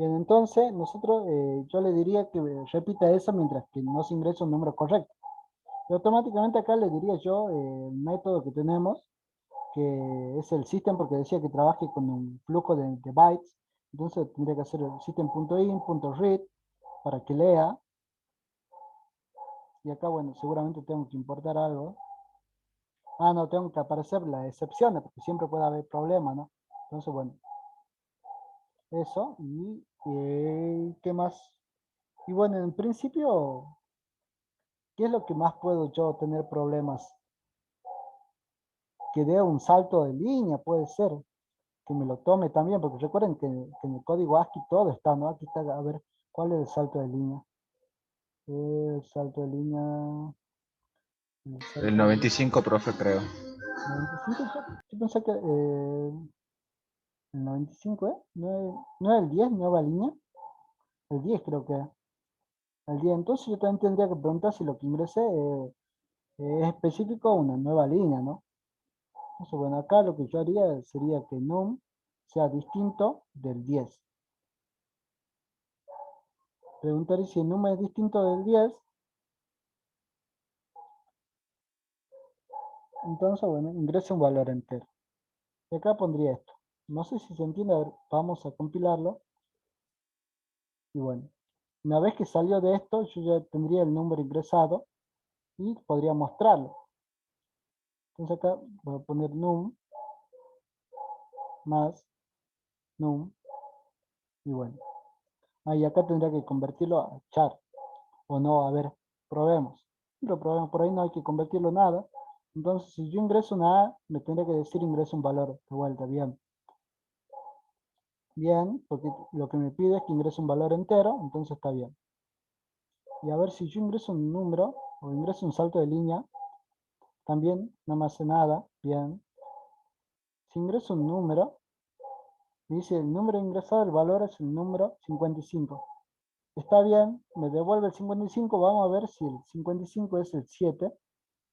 Speaker 1: Bien, entonces nosotros, yo le diría que repita eso mientras que no se ingresa un número correcto. Y automáticamente acá le diría yo el método que tenemos, que es el system, porque decía que trabaje con un flujo de bytes. Entonces tendría que hacer el system.in.read para que lea. Y acá, bueno, seguramente tengo que importar algo. Ah, no, tengo que aparecer las excepciones, porque siempre puede haber problemas, ¿no? Entonces, bueno, eso. Y ¿qué más? Y bueno, en principio, ¿qué es lo que más puedo yo tener problemas? Que dé un salto de línea, puede ser. Que me lo tome también, porque recuerden que en el código ASCII todo está, ¿no? Aquí está, a ver, ¿cuál es el salto de línea? El salto de línea... El
Speaker 2: El
Speaker 1: salto de línea.
Speaker 2: 95, profe, creo.
Speaker 1: 95, yo pensé que el 95, ¿eh? No es el 10, nueva línea. El 10 creo que es. El 10, entonces yo también tendría que preguntar si lo que ingrese es específico a una nueva línea, ¿no? Entonces, bueno, acá lo que yo haría sería que num sea distinto del 10. Preguntar si el número es distinto del 10. Entonces, bueno, ingresa un valor entero. Y acá pondría esto. No sé si se entiende, a ver, vamos a compilarlo. Y bueno, una vez que salió de esto, yo ya tendría el número ingresado y podría mostrarlo. Entonces acá voy a poner num más num y bueno. Ahí acá tendría que convertirlo a char o no, a ver, probemos. Pero probemos, por ahí no hay que convertirlo nada. Entonces si yo ingreso una A, me tendría que decir ingreso un valor de vuelta, bien. Bien, porque lo que me pide es que ingrese un valor entero, entonces está bien. Y a ver si yo ingreso un número o ingreso un salto de línea, también no me hace nada, bien. Si ingreso un número, me dice el número ingresado, el valor es el número 55. Está bien, me devuelve el 55, vamos a ver si el 55 es el 7,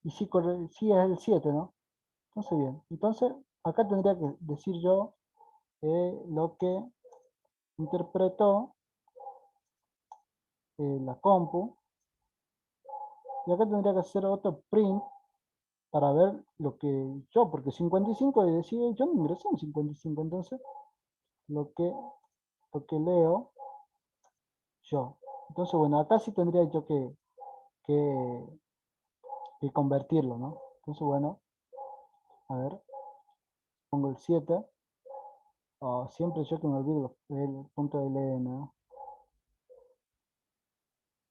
Speaker 1: y si, si es el 7, ¿no? Entonces bien, entonces acá tendría que decir yo lo que interpretó la compu, y acá tendría que hacer otro print para ver lo que yo, porque 55 decía, yo no ingresé en 55, entonces lo que, lo que leo yo. Entonces, bueno, acá sí tendría yo que, que convertirlo, ¿no? Entonces, bueno, a ver, pongo el 7. Oh, siempre yo que me olvido el punto de LN, ¿no?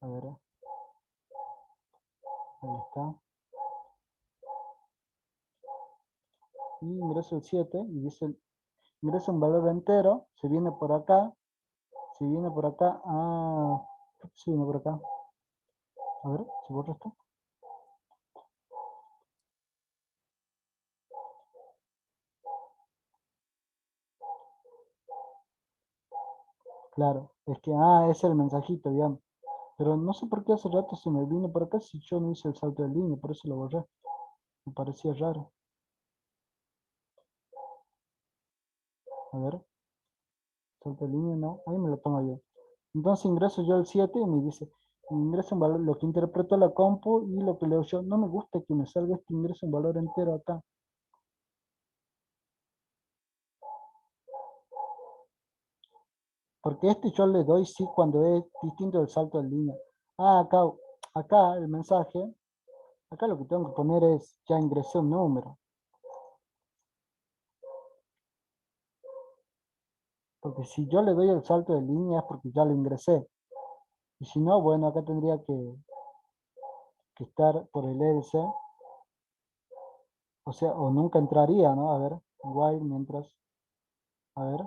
Speaker 1: A ver, ahí está. Y ingreso el 7 y dice, ingreso un valor entero, se viene por acá, se viene por acá, se viene por acá. A ver, ¿se borra esto? Claro, es que, ese es el mensajito, digamos. Pero no sé por qué hace rato se me vino por acá si yo no hice el salto de línea, por eso lo borré. Me parecía raro. A ver, salto de línea, no, ahí me lo toma bien. Entonces ingreso yo el 7 y me dice, ingresa un valor, lo que interpretó la compu y lo que leo yo. No me gusta que me salga este ingreso un valor entero acá. Porque este yo le doy sí cuando es distinto del salto de línea. Acá el mensaje, Acá lo que tengo que poner es, ya ingresé un número. Porque si yo le doy el salto de línea es porque ya lo ingresé. Y si no, bueno, acá tendría que estar por el else. O sea, o nunca entraría, ¿no? A ver, while mientras. A ver.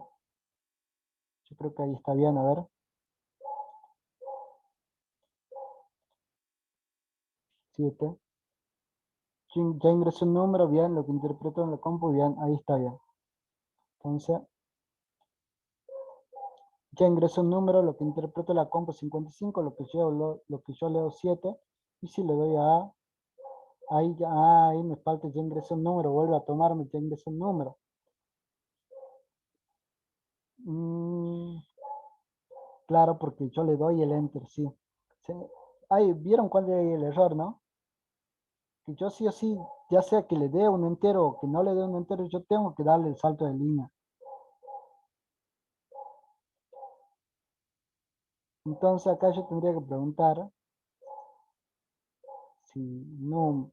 Speaker 1: Yo creo que ahí está bien, a ver. 7. Ya ingresé un número, bien, lo que interpreto en la compu, bien, ahí está bien. Entonces, ya ingresé un número, lo que interpreto en la compu 55, lo que yo leo 7. Y si le doy a A, ahí ya, ahí me falta, ya ingresé un número, vuelve a tomarme, ya ingresé un número. Claro, porque yo le doy el enter, sí. Sí. Ahí, ¿vieron cuál es el error, no? Que yo sí o sí, ya sea que le dé un entero o que no le dé un entero, yo tengo que darle el salto de línea. Entonces acá yo tendría que preguntar si num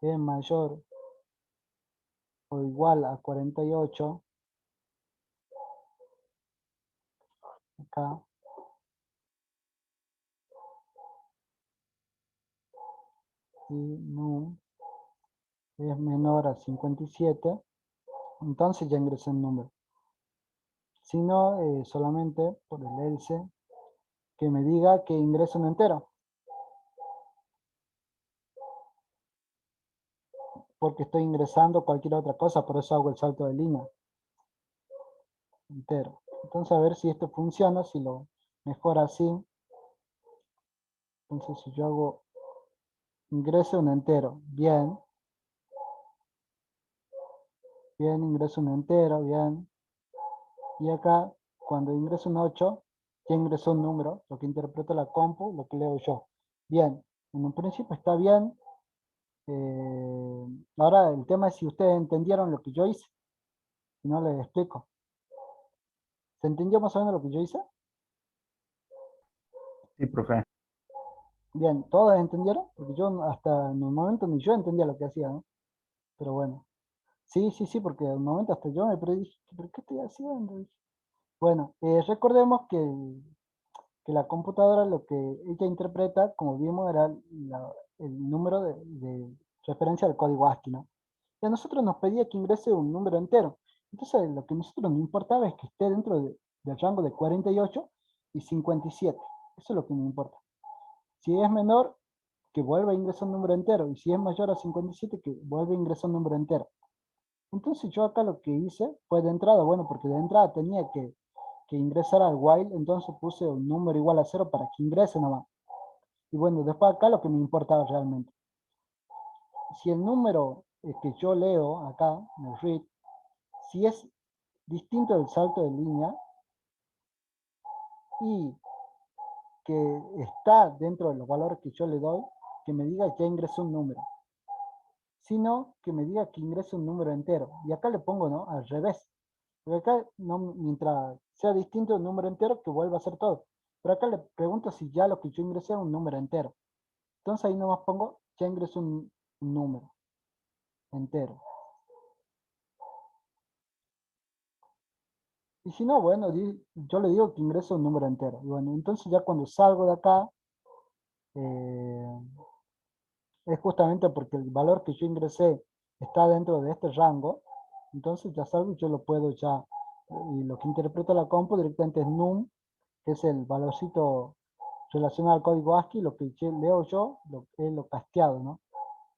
Speaker 1: es mayor o igual a 48, acá, y num es menor a 57, entonces ya ingresé el número. Si no, solamente por el else, que me diga que ingreso un entero, porque estoy ingresando cualquier otra cosa, por eso hago el salto de línea, entero. Entonces a ver si esto funciona, si lo mejora así. Entonces si yo hago ingreso un entero, bien, bien, ingreso un entero, bien. Y acá, cuando ingreso un 8, ya ingresó un número, lo que interpreta la compu, lo que leo yo. Bien, en un principio está bien. Ahora el tema es si ustedes entendieron lo que yo hice. Si no, les explico. ¿Se entendió más o menos lo que yo hice?
Speaker 3: Sí, profe.
Speaker 1: Bien, ¿todos entendieron? Porque yo hasta en un momento ni yo entendía lo que hacía, ¿no? Pero bueno. Sí, sí, sí, porque en un momento hasta yo me perdí. Dije, ¿pero qué estoy haciendo? Dije. Bueno, recordemos que la computadora lo que ella interpreta, como vimos, era el número de referencia del código ASCII, ¿no? Y a nosotros nos pedía que ingrese un número entero. Entonces, lo que a nosotros nos importaba es que esté dentro del rango de 48 y 57. Eso es lo que nos importa. Si es menor, que vuelva a ingresar un número entero. Y si es mayor a 57, que vuelva a ingresar un número entero. Entonces yo acá lo que hice fue de entrada, bueno, porque de entrada tenía que ingresar al while, entonces puse un número igual a 0 para que ingrese nomás. Y bueno, después acá lo que me importaba realmente. Si el número que yo leo acá, en el read, si es distinto del salto de línea y que está dentro de los valores que yo le doy, que me diga ya ingresó un número. Sino que me diga que ingrese un número entero. Y acá le pongo, ¿no? Al revés. Porque acá, no, mientras sea distinto el número entero, que vuelva a ser todo. Pero acá le pregunto si ya lo que yo ingresé es un número entero. Entonces ahí nomás pongo, ya ingreso un número entero. Y si no, bueno, yo le digo que ingreso un número entero. Y bueno, entonces ya cuando salgo de acá, eh, es justamente porque el valor que yo ingresé está dentro de este rango. Entonces ya salgo y yo lo puedo ya, y lo que interpreta la compu directamente es num, que es el valorcito relacionado al código ASCII, lo que leo yo, es lo casteado, ¿no?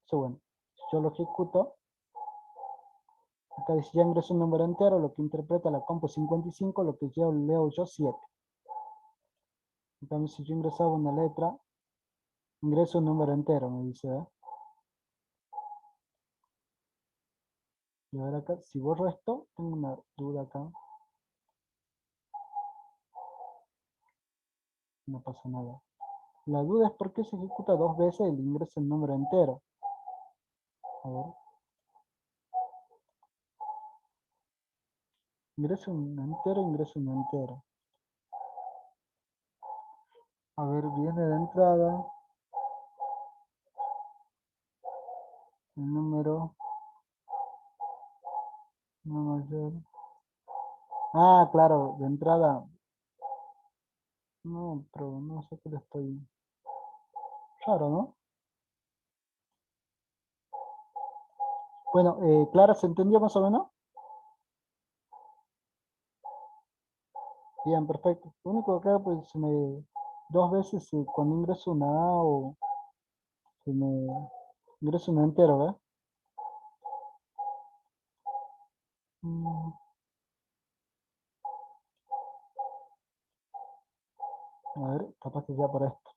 Speaker 1: Eso bueno, si yo lo ejecuto, acá dice ya ingreso un número entero, lo que interpreta la compu 55, lo que yo leo yo 7. Entonces si yo ingresaba una letra, ingreso un número entero, me dice, ¿eh? Y ahora acá, si borro esto, tengo una duda acá, no pasa nada. La duda es por qué se ejecuta dos veces el ingreso en número entero. A ver. Ingreso un entero, ingreso un entero. A ver, viene de entrada. el número no mayor. Ah, claro, de entrada. No, pero no sé qué le estoy. Raro, ¿no? Bueno, Clara, ¿se entendió más o menos? Bien, perfecto. Lo único que acá, pues, dos veces cuando ingreso una A o se me ingreso un entero, ¿verdad? Mm, a ver, capaz que ya para esto.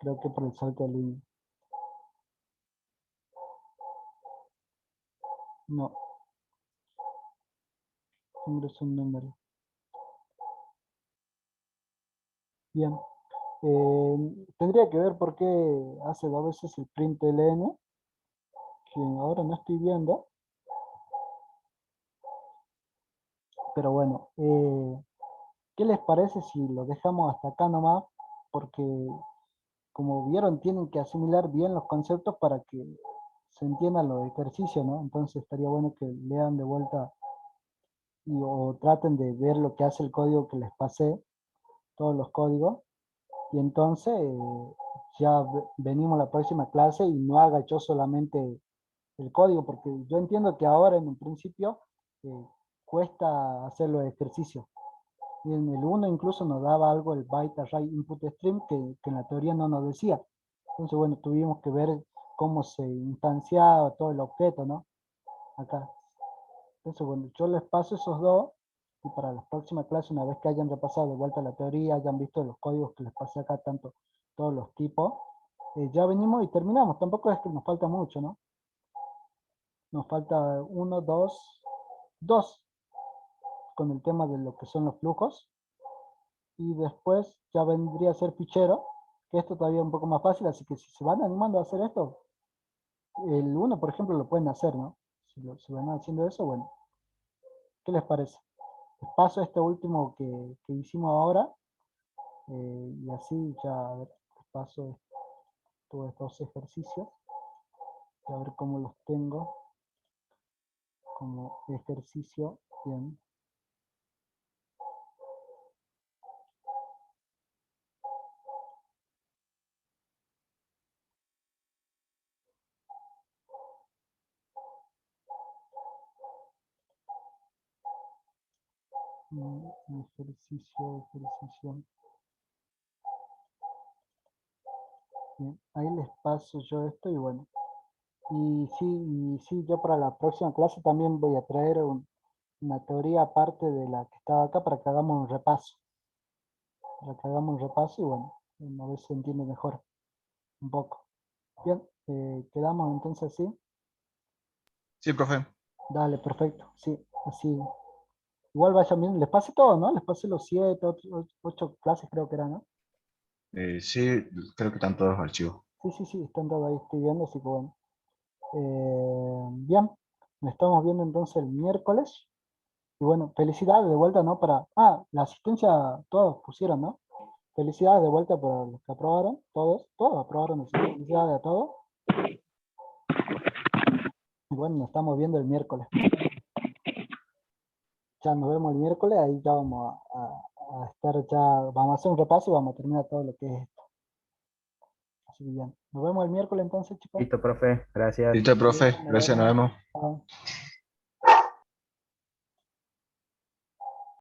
Speaker 1: Creo que por el salto de línea. No, ingreso un número. Bien. Tendría que ver por qué hace dos veces el print ln, que ahora no estoy viendo. Pero bueno, ¿qué les parece si lo dejamos hasta acá nomás? Porque como vieron, tienen que asimilar bien los conceptos para que se entiendan los ejercicios, ¿no? Entonces estaría bueno que lean de vuelta o traten de ver lo que hace el código que les pasé, todos los códigos, y entonces ya venimos a la próxima clase y no haga yo solamente el código, porque yo entiendo que ahora en un principio eh, cuesta hacer los ejercicios. Y en el uno incluso nos daba algo el byte array input stream que en la teoría no nos decía. Entonces, bueno, tuvimos que ver cómo se instanciaba todo el objeto, ¿no? Acá. Entonces, bueno, yo les paso esos dos y para la próxima clase, una vez que hayan repasado de vuelta la teoría, hayan visto los códigos que les pasé acá, tanto todos los tipos, ya venimos y terminamos. Tampoco es que nos falta mucho, ¿no? Nos falta uno, dos con el tema de lo que son los flujos. Y después ya vendría a ser fichero, que esto todavía es un poco más fácil, así que si se van animando a hacer esto, el uno, por ejemplo, lo pueden hacer, ¿no? Si van haciendo eso, bueno, ¿qué les parece? Les paso este último que hicimos ahora, y así ya, a ver, les paso todos estos ejercicios, y a ver cómo los tengo como ejercicio, bien. Ejercicio. Bien, ahí les paso yo esto y bueno. Y sí, yo para la próxima clase también voy a traer una teoría aparte de la que estaba acá para que hagamos un repaso. Para que hagamos un repaso y bueno, a ver si se entiende mejor un poco. Bien, quedamos entonces así.
Speaker 2: Sí, profe.
Speaker 1: Dale, perfecto. Sí, así. Igual vayan bien, les pasé todo, ¿no? Les pasé los 7, 8 clases creo que eran, ¿no?
Speaker 2: Sí, creo que están todos los archivos.
Speaker 1: Sí, están todos ahí, estoy viendo, así que bueno. Bien, nos estamos viendo entonces el miércoles. Y bueno, felicidades de vuelta, ¿no? La asistencia todos pusieron, ¿no? Felicidades de vuelta para los que aprobaron, todos aprobaron, así que felicidades a todos. Y bueno, nos estamos viendo el miércoles. Ya nos vemos el miércoles, ahí ya vamos a estar vamos a hacer un repaso y vamos a terminar todo lo que es esto. Así que bien, nos vemos el miércoles entonces, chicos.
Speaker 3: Listo, profe, gracias.
Speaker 2: Listo, profe.
Speaker 1: Nos
Speaker 2: Gracias, nos
Speaker 1: vemos.
Speaker 2: vemos.
Speaker 1: Chao.